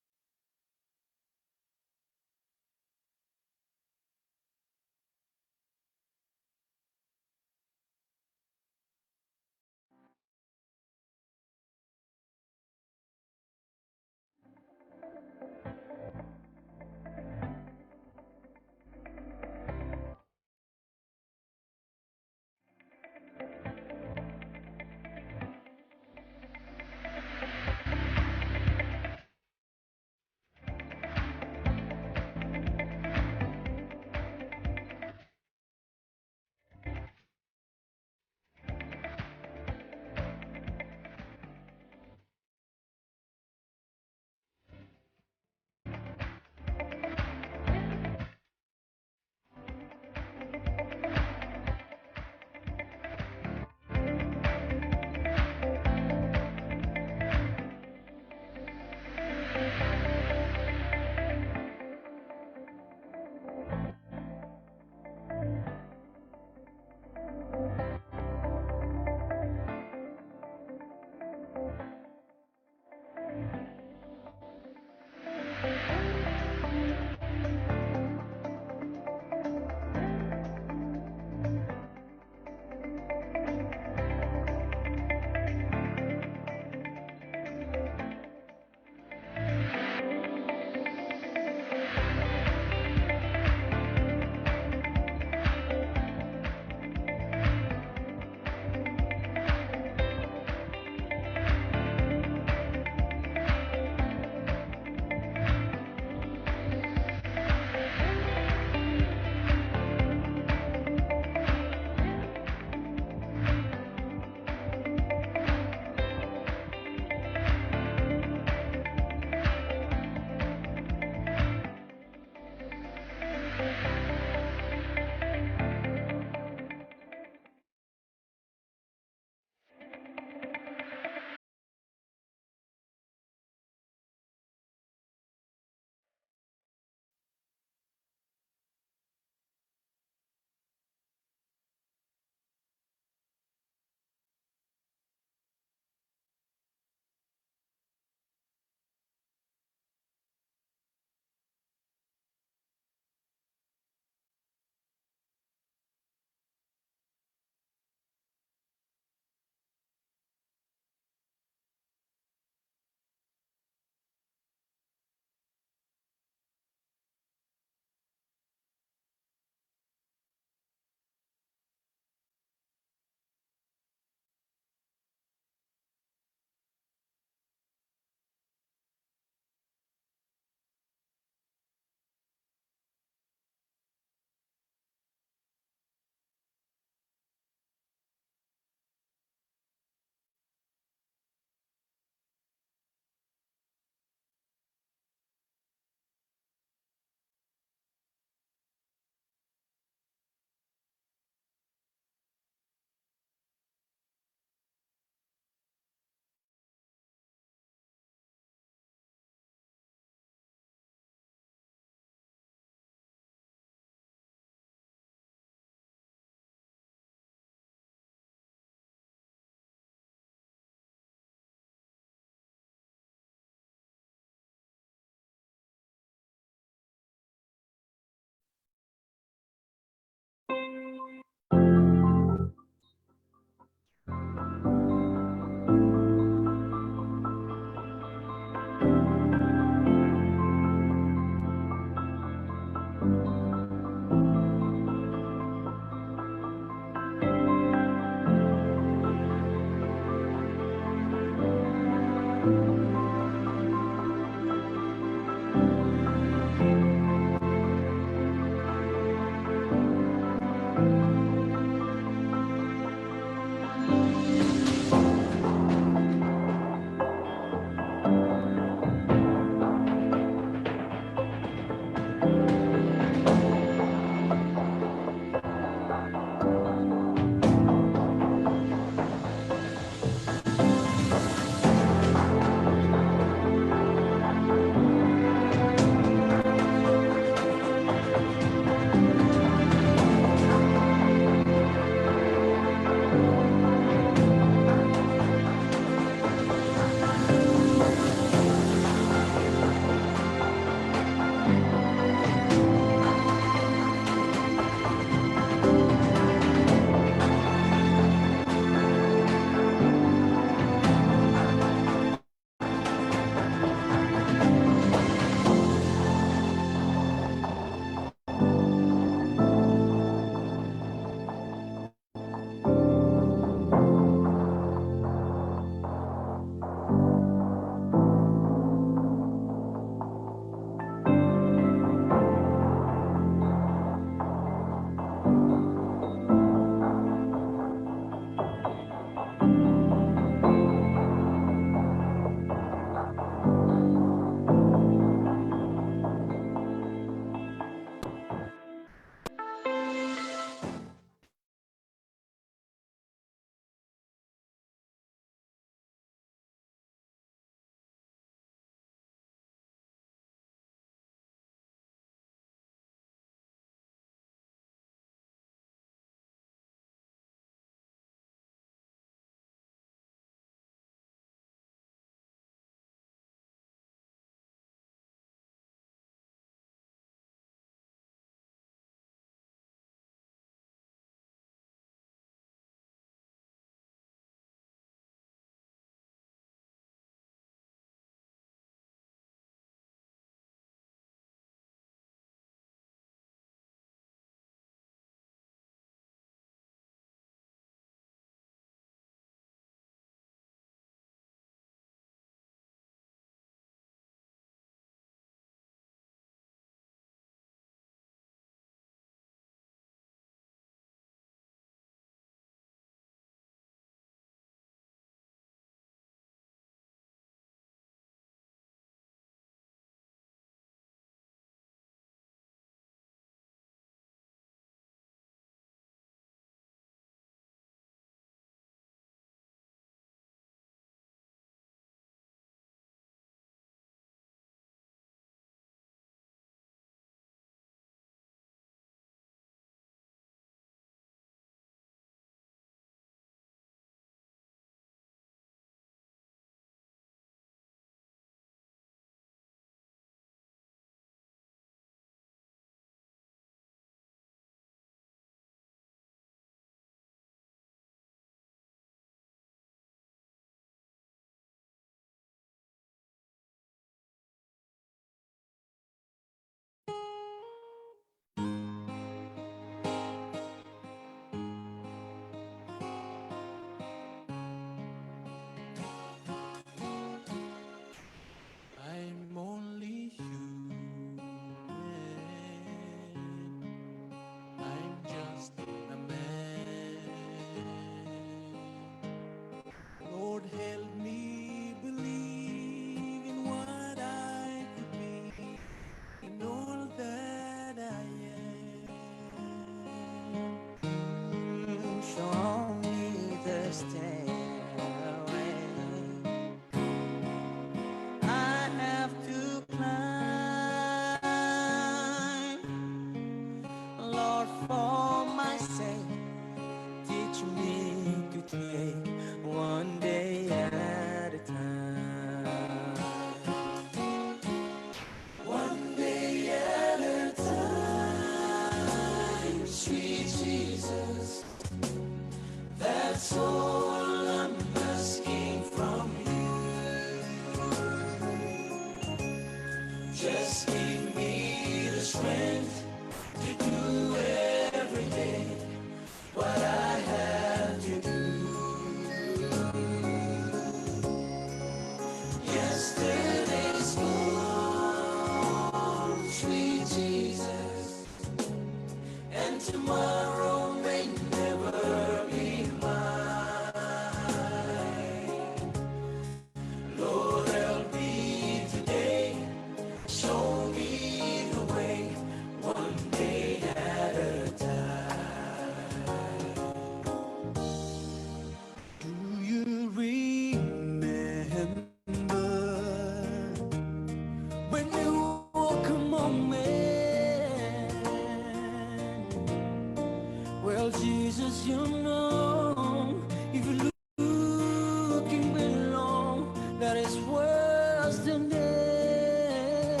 the land,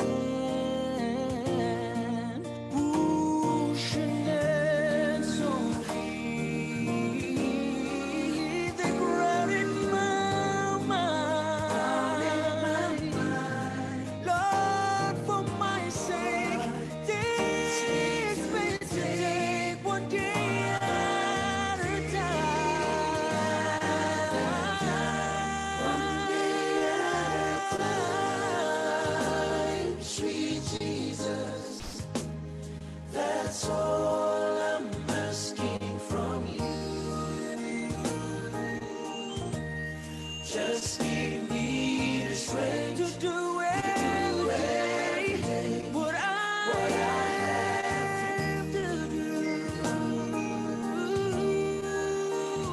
pushing and only the ground in my mind. Lord, for my sake, this may take one day at a time. Sweet Jesus, that's all I'm asking from you. Just give me the strength to do everything what I have to do.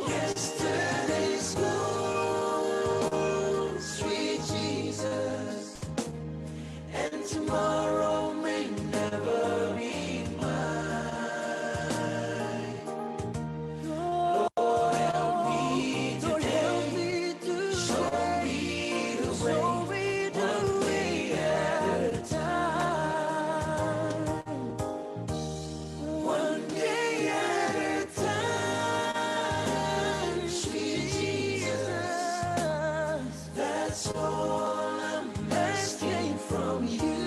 Yesterday's gone, sweet Jesus, and tomorrow may never be mine. Lord, help me to show me the way at a time. One day at a time, sweet Jesus, that's all I'm asking from you.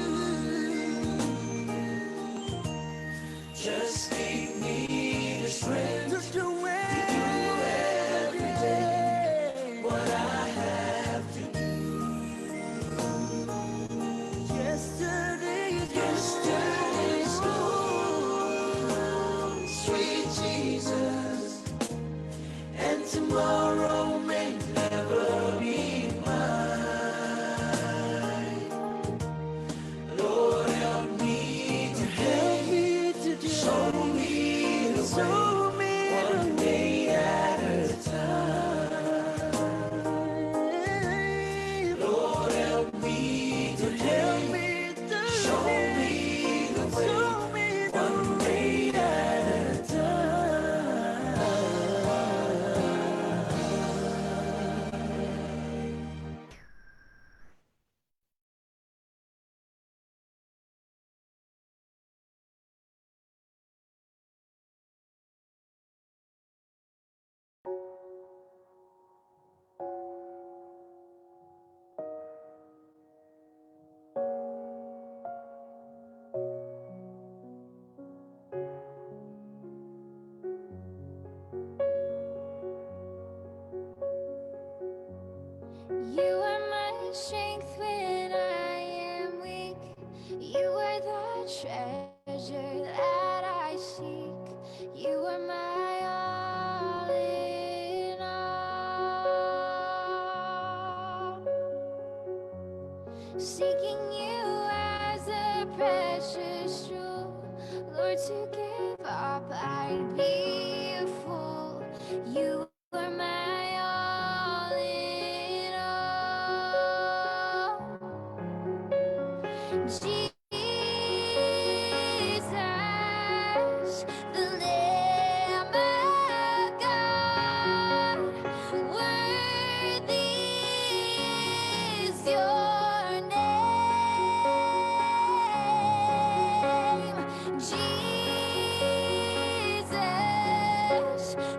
Just give me the strength to do every day what I have to do. Yesterday's gone, sweet Jesus, and tomorrow may never be mine. Lord, help me to show me the way, one day at a time. Lord, help me to show me the way, one day at a time. You are my strength when I am weak. You are the treasure that I seek. You are my all in all. Seeking you as a precious jewel, Lord, to give up I'd be a fool. You are my all in all. Jesus, the Lamb of God, worthy is your name. Jesus,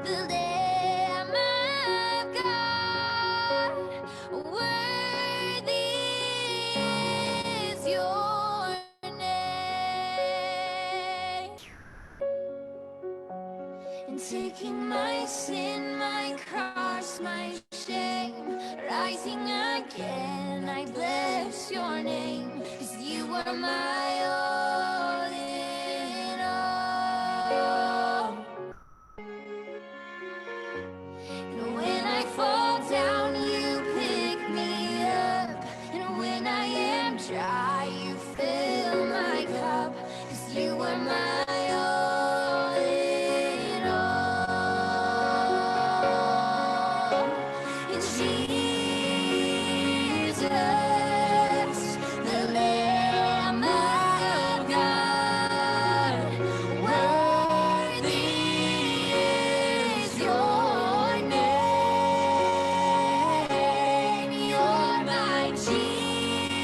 the Lamb of God, worthy is your name. And taking my sin, my cross, my shame, rising again, I bless your name, 'cause you are my all in all. And when I fall down, you pick me up, and when I am dry, you fill my cup, 'cause you are my all in all. And Jesus, the Lamb of God, worthy is your name. You're my Jesus.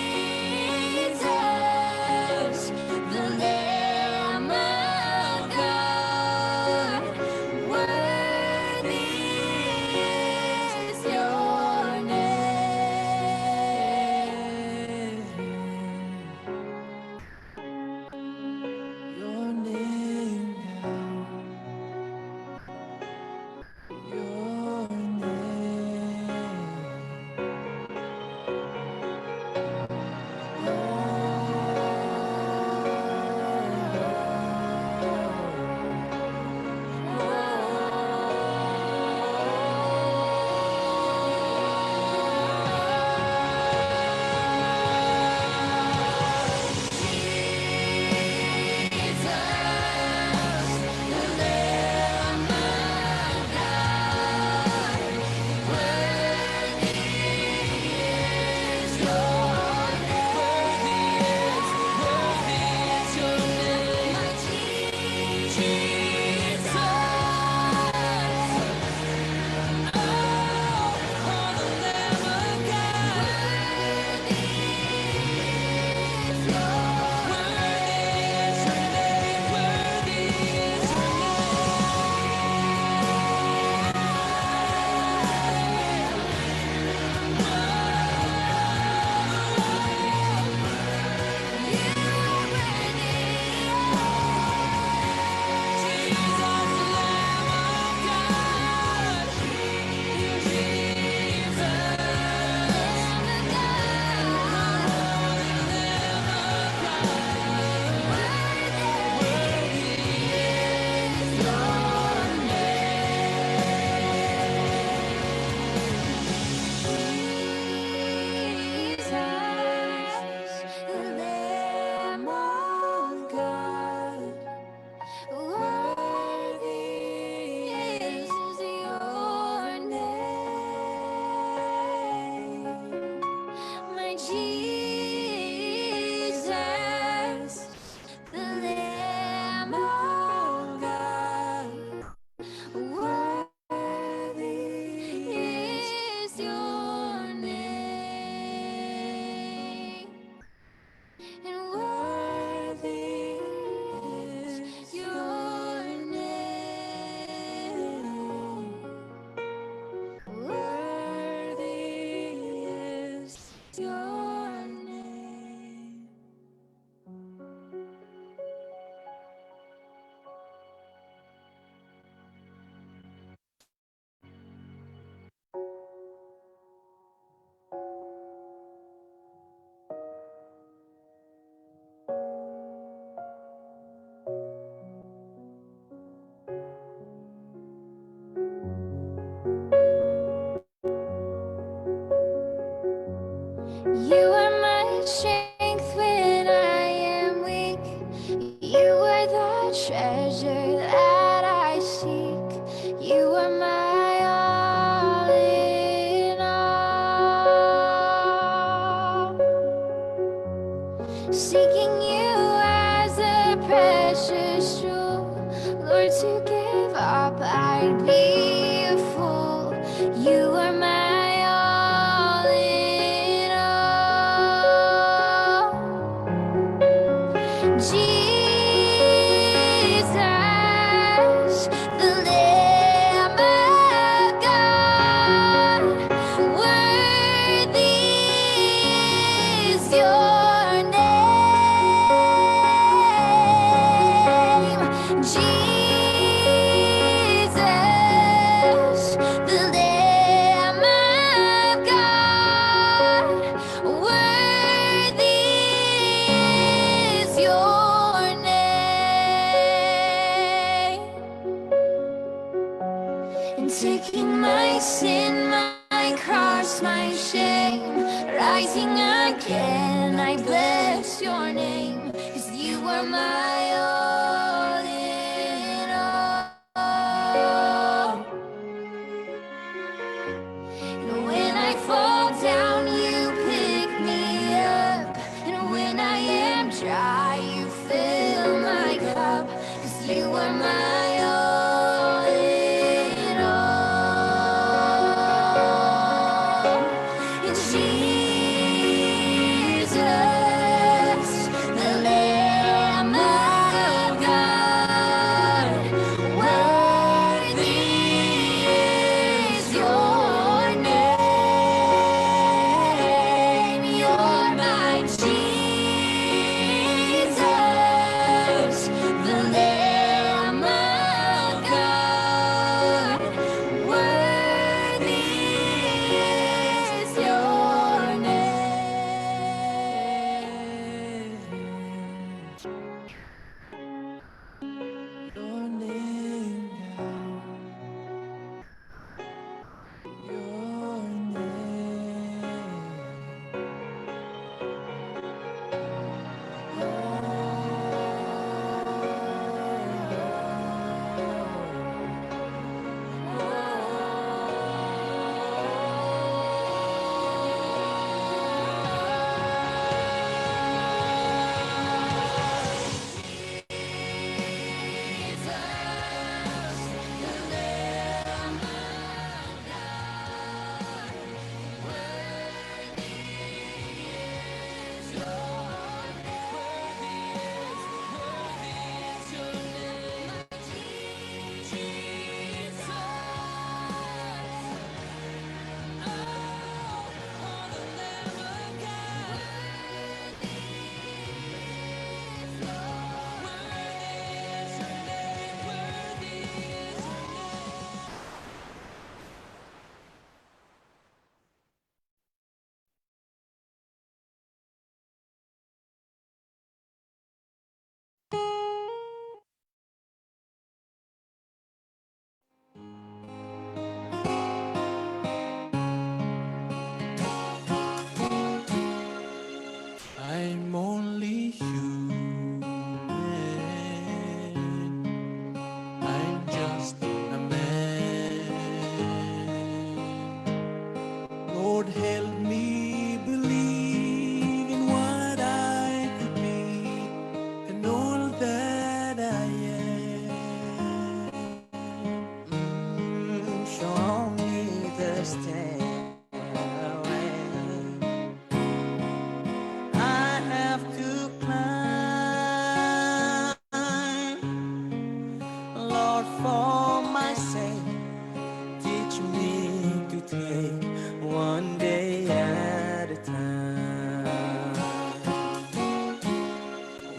are my strength when I am weak. You are the treasure that I seek. You are my all in all. Seeking you as a precious jewel, Lord, to give up I'd be a fool. You are my all in all. Jesus, the Lamb of God, worthy is your name. Jesus, the Lamb of God, worthy is your name. And taking my sin, my cross, my shame, rising again, I bless your name, 'cause you are my all in all. And when I fall down, you pick me up. And when I am dry, you fill my cup. 'Cause you are my all in all. And Jesus, the Lamb of God, worthy is your name. You're my Jesus, the Lamb of God, worthy is your name. Your name down. Your I'm only human. I'm just a man. Lord, help me believe in what I could be and all that I am. Show me the stairway I have to climb. Lord, for my sake, teach me to take one day at a time.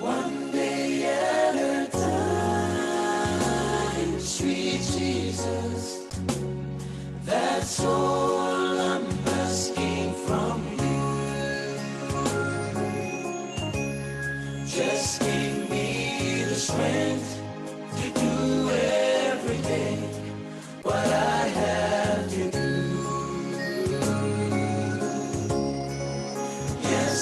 One day at a time, sweet Jesus, that's all I'm asking from you. Just give me the strength to do every day what I have to do. Yes,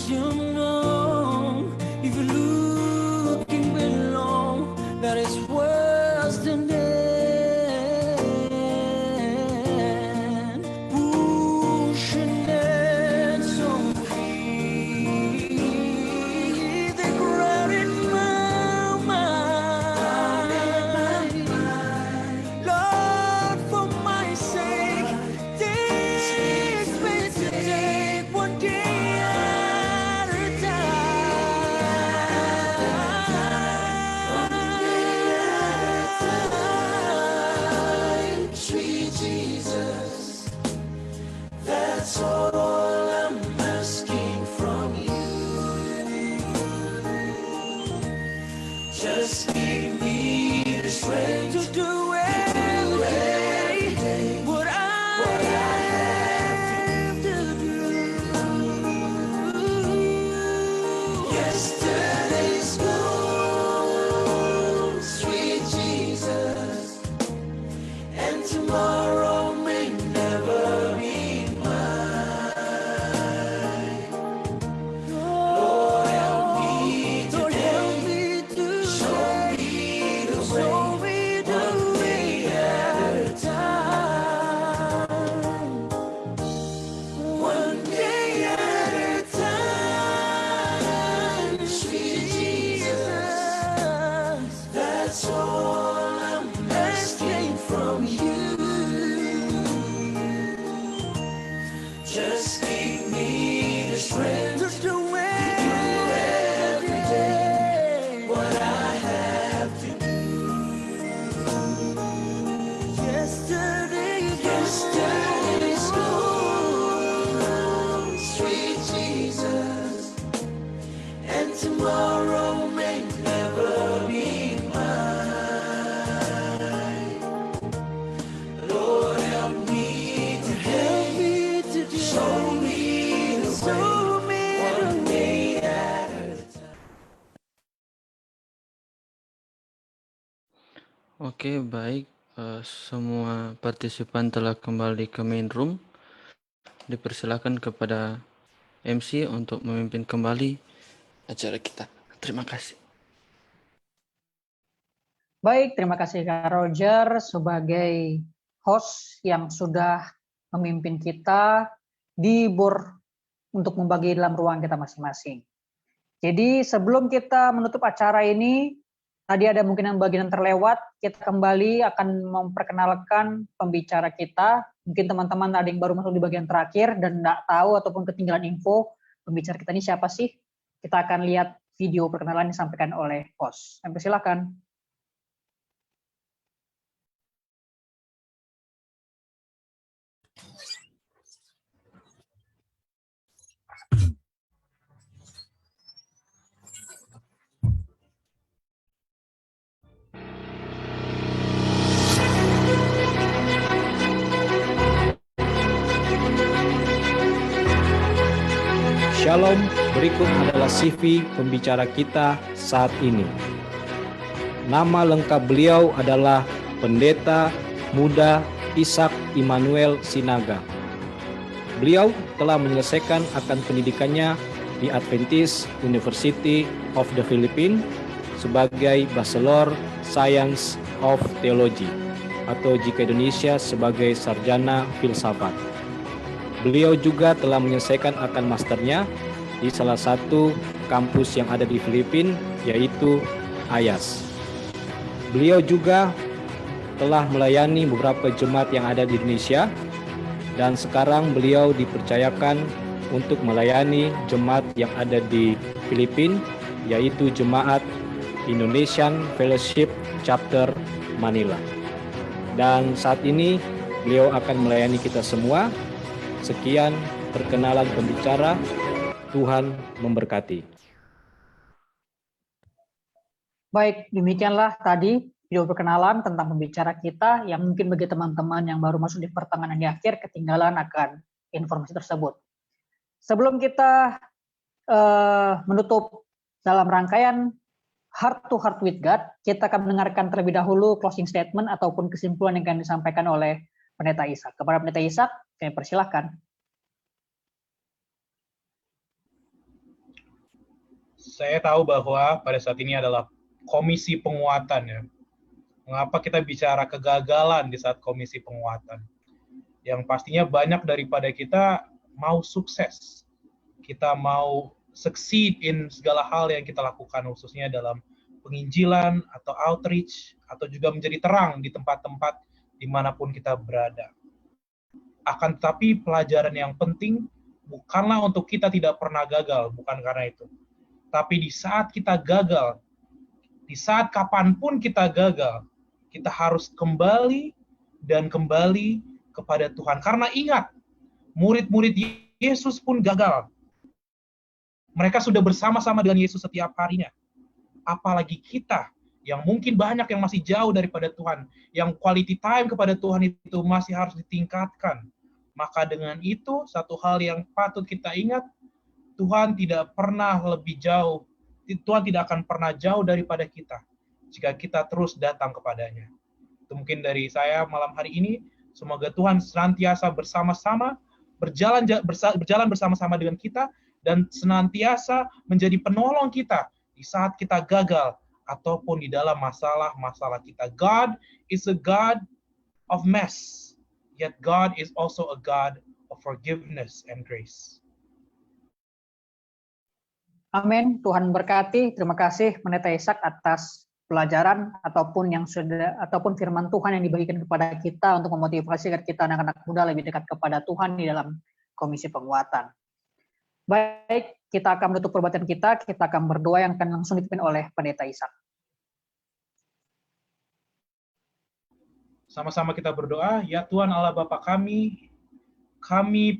you know, if you're looking below, that is worse than death. Pushing it so free, the ground in my mind. Lord, for my sake, teach me to take one day at a time. Sweet Jesus, that's all I'm asking from you. Just give me the strength to do every day what I have to do. Yesterday's gone, sweet Jesus, and tomorrow may never be mine. Lord, help me today. Show me the way at a time. One day at a time. Sweet Jesus, that's all I'm asking from you. Just give me the strength to do every day what I have to do. Yesterday's gone, sweet Jesus, and tomorrow may never be mine. Lord, help me to show me the way, one day at a time. Oke, baik. Semua partisipan telah kembali ke main room. Dipersilakan kepada MC untuk memimpin kembali acara kita. Terima kasih. Baik, terima kasih Kak Roger sebagai host yang sudah memimpin kita di BOR untuk membagi dalam ruang kita masing-masing. Jadi sebelum kita menutup acara ini, tadi ada mungkin bagian yang terlewat, kita kembali akan memperkenalkan pembicara kita. Mungkin teman-teman ada yang baru masuk di bagian terakhir dan nggak tahu ataupun ketinggalan info pembicara kita ini siapa sih. Kita akan lihat video perkenalan yang disampaikan oleh host. Silakan. Shalom, berikut adalah CV pembicara kita saat ini. Nama lengkap beliau adalah Pendeta Muda Ishak Immanuel Sinaga. Beliau telah menyelesaikan akan pendidikannya di Adventist University of the Philippines sebagai Bachelor Science of Theology atau jika Indonesia sebagai Sarjana Filsafat. Beliau juga telah menyelesaikan akan masternya di salah satu kampus yang ada di Filipina, yaitu Ayas. Beliau juga telah melayani beberapa jemaat yang ada di Indonesia, dan sekarang beliau dipercayakan untuk melayani jemaat yang ada di Filipina, yaitu Jemaat Indonesian Fellowship Chapter Manila. Dan saat ini beliau akan melayani kita semua. Sekian perkenalan pembicara. Tuhan memberkati. Baik, demikianlah tadi video perkenalan tentang pembicara kita yang mungkin bagi teman-teman yang baru masuk di pertengahan di akhir ketinggalan akan informasi tersebut. Sebelum kita menutup dalam rangkaian Heart to Heart with God, kita akan mendengarkan terlebih dahulu closing statement ataupun kesimpulan yang akan disampaikan oleh Pendeta Ishak. Kepada Pendeta Ishak, kami persilahkan. Saya tahu bahwa pada saat ini adalah komisi penguatan ya. Mengapa kita bicara kegagalan di saat komisi penguatan? Yang pastinya banyak daripada kita mau sukses. Kita mau succeed in segala hal yang kita lakukan, khususnya dalam penginjilan atau outreach, atau juga menjadi terang di tempat-tempat dimanapun kita berada. Akan tetapi pelajaran yang penting bukanlah untuk kita tidak pernah gagal, bukan karena itu. Tapi di saat kita gagal, di saat kapanpun kita gagal, kita harus kembali dan kembali kepada Tuhan. Karena ingat, murid-murid Yesus pun gagal. Mereka sudah bersama-sama dengan Yesus setiap harinya. Apalagi kita, yang mungkin banyak yang masih jauh daripada Tuhan, yang quality time kepada Tuhan itu masih harus ditingkatkan. Maka dengan itu, satu hal yang patut kita ingat, Tuhan tidak pernah lebih jauh, Tuhan tidak akan pernah jauh daripada kita, jika kita terus datang kepadanya. Itu mungkin dari saya malam hari ini. Semoga Tuhan senantiasa bersama-sama, berjalan bersama-sama dengan kita, dan senantiasa menjadi penolong kita di saat kita gagal, ataupun di dalam masalah-masalah kita. God is a God of mess, yet God is also a God of forgiveness and grace. Amin. Tuhan berkati. Terima kasih Pendeta Ishak atas pelajaran ataupun firman Tuhan yang dibagikan kepada kita untuk memotivasi agar kita anak-anak muda lebih dekat kepada Tuhan di dalam komisi penguatan. Baik, kita akan menutup perbuatan kita akan berdoa yang akan langsung dipimpin oleh Pendeta Ishak. Sama-sama kita berdoa. Ya Tuhan Allah Bapa kami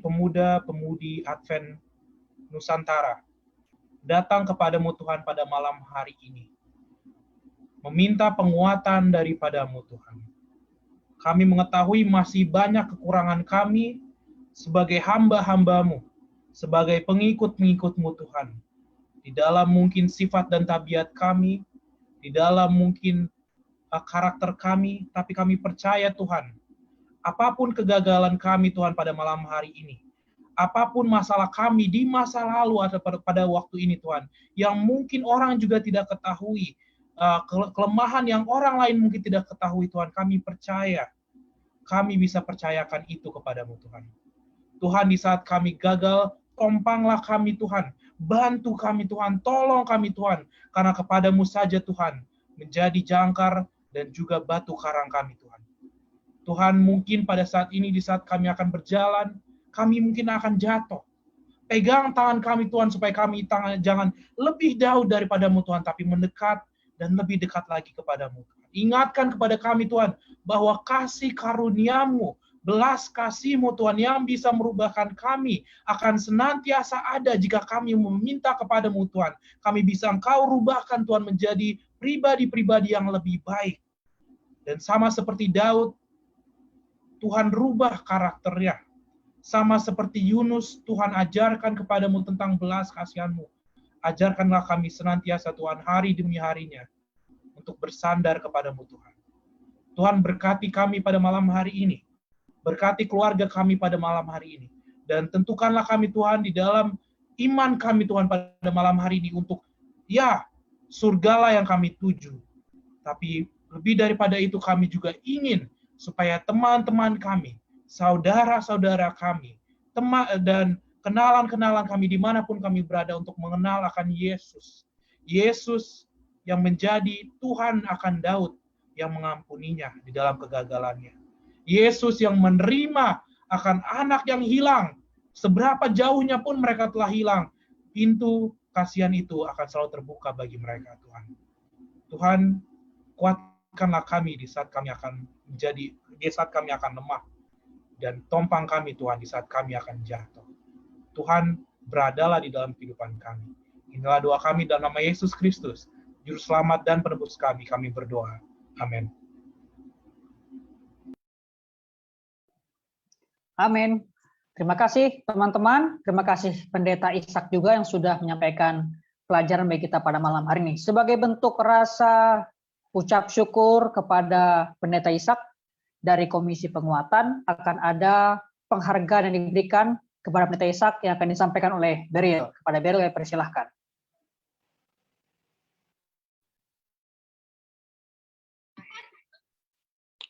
pemuda-pemudi Advent Nusantara, datang kepadamu Tuhan pada malam hari ini, meminta penguatan daripadamu Tuhan. Kami mengetahui masih banyak kekurangan kami sebagai hamba-hambamu, sebagai pengikut-pengikutmu Tuhan. Di dalam mungkin sifat dan tabiat kami, di dalam mungkin karakter kami, tapi kami percaya Tuhan, apapun kegagalan kami Tuhan pada malam hari ini, apapun masalah kami di masa lalu atau pada waktu ini Tuhan, yang mungkin orang juga tidak ketahui, kelemahan yang orang lain mungkin tidak ketahui Tuhan, kami percaya, kami bisa percayakan itu kepadamu Tuhan. Tuhan, di saat kami gagal, tompanglah kami Tuhan, bantu kami Tuhan, tolong kami Tuhan, karena kepadamu saja Tuhan, menjadi jangkar dan juga batu karang kami Tuhan. Tuhan, mungkin pada saat ini, di saat kami akan berjalan, kami mungkin akan jatuh. Pegang tangan kami Tuhan, supaya kami jangan lebih jauh daripadamu Tuhan, tapi mendekat dan lebih dekat lagi kepadamu. Ingatkan kepada kami Tuhan, bahwa kasih karuniamu, belas kasih-Mu Tuhan, yang bisa merubahkan kami, akan senantiasa ada jika kami meminta kepadamu Tuhan. Kami bisa Engkau rubahkan Tuhan menjadi pribadi-pribadi yang lebih baik. Dan sama seperti Daud, Tuhan rubah karakternya. Sama seperti Yunus, Tuhan ajarkan kepadamu tentang belas kasihan-Mu. Ajarkanlah kami senantiasa Tuhan, hari demi harinya, untuk bersandar kepadamu Tuhan. Tuhan, berkati kami pada malam hari ini. Berkati keluarga kami pada malam hari ini. Dan tentukanlah kami Tuhan di dalam iman kami Tuhan pada malam hari ini untuk, ya, surgalah yang kami tuju. Tapi lebih daripada itu kami juga ingin supaya teman-teman kami, saudara-saudara kami, dan kenalan-kenalan kami dimanapun kami berada untuk mengenal akan Yesus. Yesus yang menjadi Tuhan akan Daud yang mengampuninya di dalam kegagalannya. Yesus yang menerima akan anak yang hilang. Seberapa jauhnya pun mereka telah hilang, pintu kasihan itu akan selalu terbuka bagi mereka Tuhan. Tuhan, kuatkanlah kami di saat kami akan lemah. Dan tompang kami Tuhan di saat kami akan jatuh. Tuhan, beradalah di dalam kehidupan kami. Inilah doa kami dalam nama Yesus Kristus, Juru Selamat dan Penebus kami berdoa. Amin. Amin. Terima kasih teman-teman. Terima kasih Pendeta Ishak juga yang sudah menyampaikan pelajaran bagi kita pada malam hari ini. Sebagai bentuk rasa ucap syukur kepada Pendeta Ishak, dari Komisi Penguatan akan ada penghargaan yang diberikan kepada Pendeta Ishak yang akan disampaikan oleh Beryl. Kepada Beryl, persilahkan.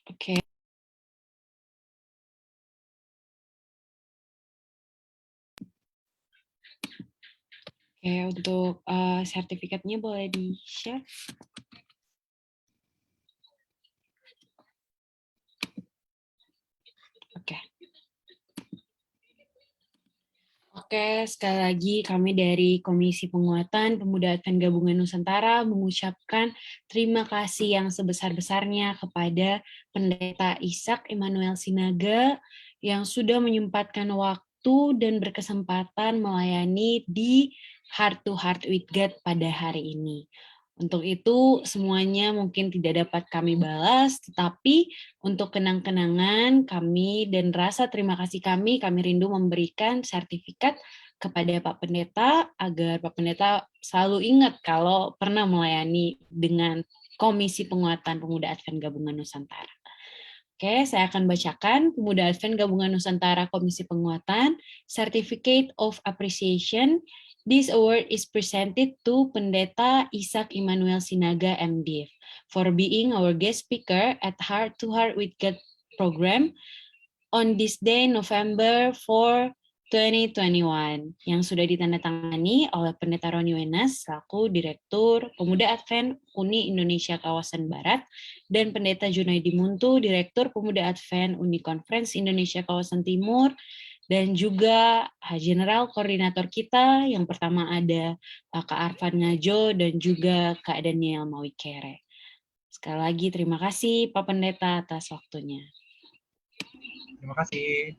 Oke. Oke, untuk sertifikatnya boleh di-share. Oke. Oke, sekali lagi kami dari Komisi Penguatan Pemuda Advent Gabungan Nusantara mengucapkan terima kasih yang sebesar-besarnya kepada Pendeta Ishak Immanuel Sinaga yang sudah menyempatkan waktu dan berkesempatan melayani di Heart to Heart with God pada hari ini. Untuk itu semuanya mungkin tidak dapat kami balas, tetapi untuk kenang-kenangan kami dan rasa terima kasih kami rindu memberikan sertifikat kepada Pak Pendeta agar Pak Pendeta selalu ingat kalau pernah melayani dengan Komisi Penguatan Pemuda Advent Gabungan Nusantara. Oke, saya akan bacakan Pemuda Advent Gabungan Nusantara Komisi Penguatan Certificate of Appreciation. This award is presented to Pendeta Ishak Immanuel Sinaga MDiv for being our guest speaker at Heart to Heart with God program on this day, November 4, 2021, yang sudah ditandatangani oleh Pendeta Roni Wenas selaku Direktur Pemuda Advent Uni Indonesia Kawasan Barat dan Pendeta Junaidi Muntu, Direktur Pemuda Advent Uni Conference Indonesia Kawasan Timur, dan juga General Koordinator kita, yang pertama ada Kak Arfan Ngajo dan juga Kak Daniel Mawikere. Sekali lagi terima kasih Pak Pendeta atas waktunya. Terima kasih.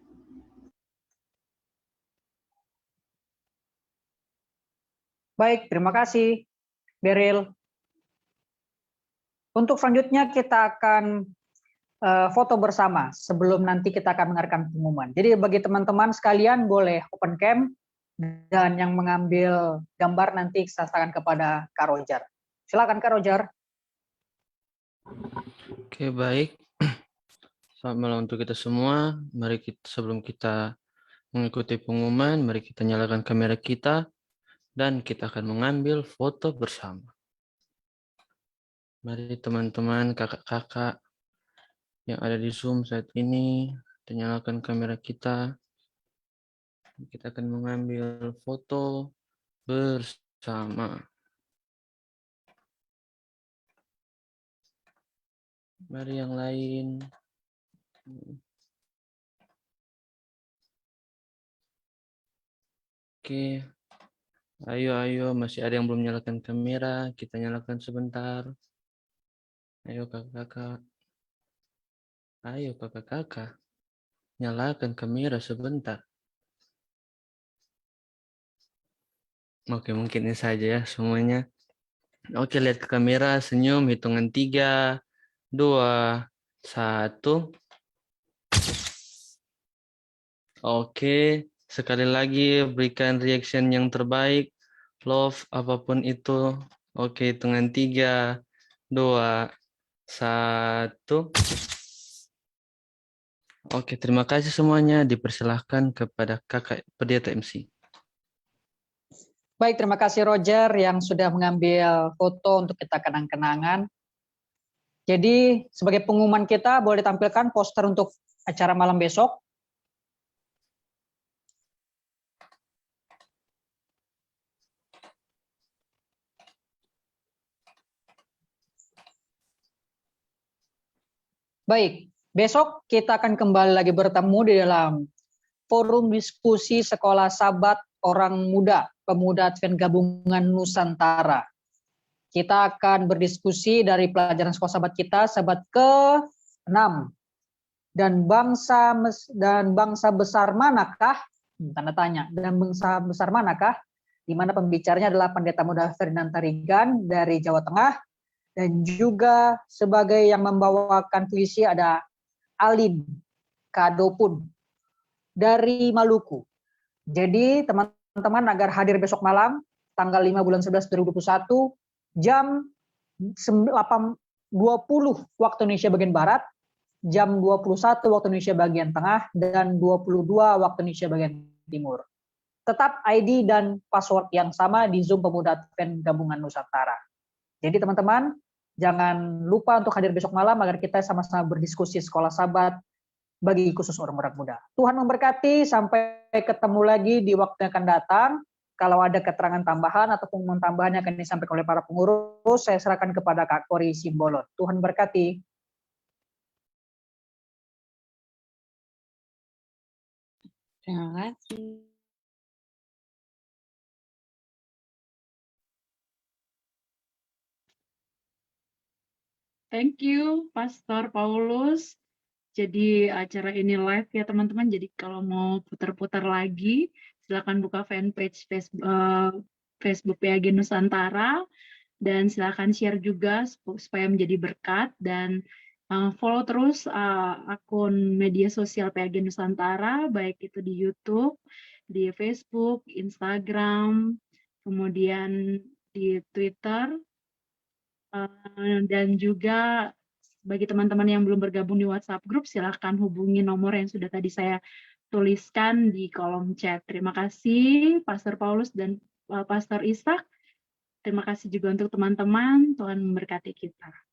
Baik, terima kasih, Beril. Untuk selanjutnya kita akan foto bersama sebelum nanti kita akan mendengarkan pengumuman. Jadi bagi teman-teman sekalian boleh open cam dan yang mengambil gambar nanti saya serahkan kepada Kak Roger. Silakan Kak Roger. Oke, baik. Selamat malam untuk kita semua. Mari kita, sebelum kita mengikuti pengumuman, mari kita nyalakan kamera kita dan kita akan mengambil foto bersama. Mari teman-teman, kakak-kakak yang ada di Zoom saat ini, kita nyalakan kamera kita. Kita akan mengambil foto bersama. Mari yang lain. Oke. Ayo, masih ada yang belum nyalakan kamera, kita nyalakan sebentar. Ayo kakak-kakak. Ayo kakak-kakak. Nyalakan kamera sebentar. Oke, mungkin ini saja ya semuanya. Oke, lihat ke kamera, senyum, hitungan 3, 2, 1. Oke, sekali lagi berikan reaction yang terbaik. Love, apapun itu. Oke, hitungan 3, 2, 1. Oke, terima kasih semuanya. Dipersilahkan kepada kakak pendeta MC. Baik, terima kasih Roger yang sudah mengambil foto untuk kita kenang-kenangan. Jadi sebagai pengumuman kita boleh ditampilkan poster untuk acara malam besok. Baik, besok kita akan kembali lagi bertemu di dalam forum diskusi Sekolah Sabat Orang Muda, Pemuda Advent Gabungan Nusantara. Kita akan berdiskusi dari pelajaran Sekolah Sabat kita, Sabat ke-6. Dan bangsa besar manakah? Tanda tanya. Dan bangsa besar manakah? Di mana pembicaranya adalah Pendeta Muda Ferdinand Tarigan dari Jawa Tengah. Dan juga sebagai yang membawakan puisi ada Alin Kadopun dari Maluku. Jadi teman-teman agar hadir besok malam, tanggal 5 bulan 11 2021, jam 8.20 waktu Indonesia bagian Barat, jam 21 waktu Indonesia bagian Tengah, dan 22 waktu Indonesia bagian Timur. Tetap ID dan password yang sama di Zoom Pemuda Advent Gabungan Nusantara. Jadi teman-teman, Jangan lupa untuk hadir besok malam agar kita sama-sama berdiskusi sekolah Sabat bagi khusus orang-orang muda. Tuhan memberkati, sampai ketemu lagi di waktu yang akan datang. Kalau ada keterangan tambahan atau pengumuman tambahan yang akan disampaikan oleh para pengurus, saya serahkan kepada Kak Kori Simbolon. Tuhan berkati. Terima kasih. Thank you, Pastor Paulus. Jadi acara ini live ya teman-teman. Jadi kalau mau putar-putar lagi, silakan buka fanpage Facebook PAG Nusantara dan silakan share juga supaya menjadi berkat, dan follow terus akun media sosial PAG Nusantara, baik itu di YouTube, di Facebook, Instagram, kemudian di Twitter. Dan juga bagi teman-teman yang belum bergabung di WhatsApp Group, silahkan hubungi nomor yang sudah tadi saya tuliskan di kolom chat. Terima kasih Pastor Paulus dan Pastor Ishak. Terima kasih juga untuk teman-teman. Tuhan memberkati kita.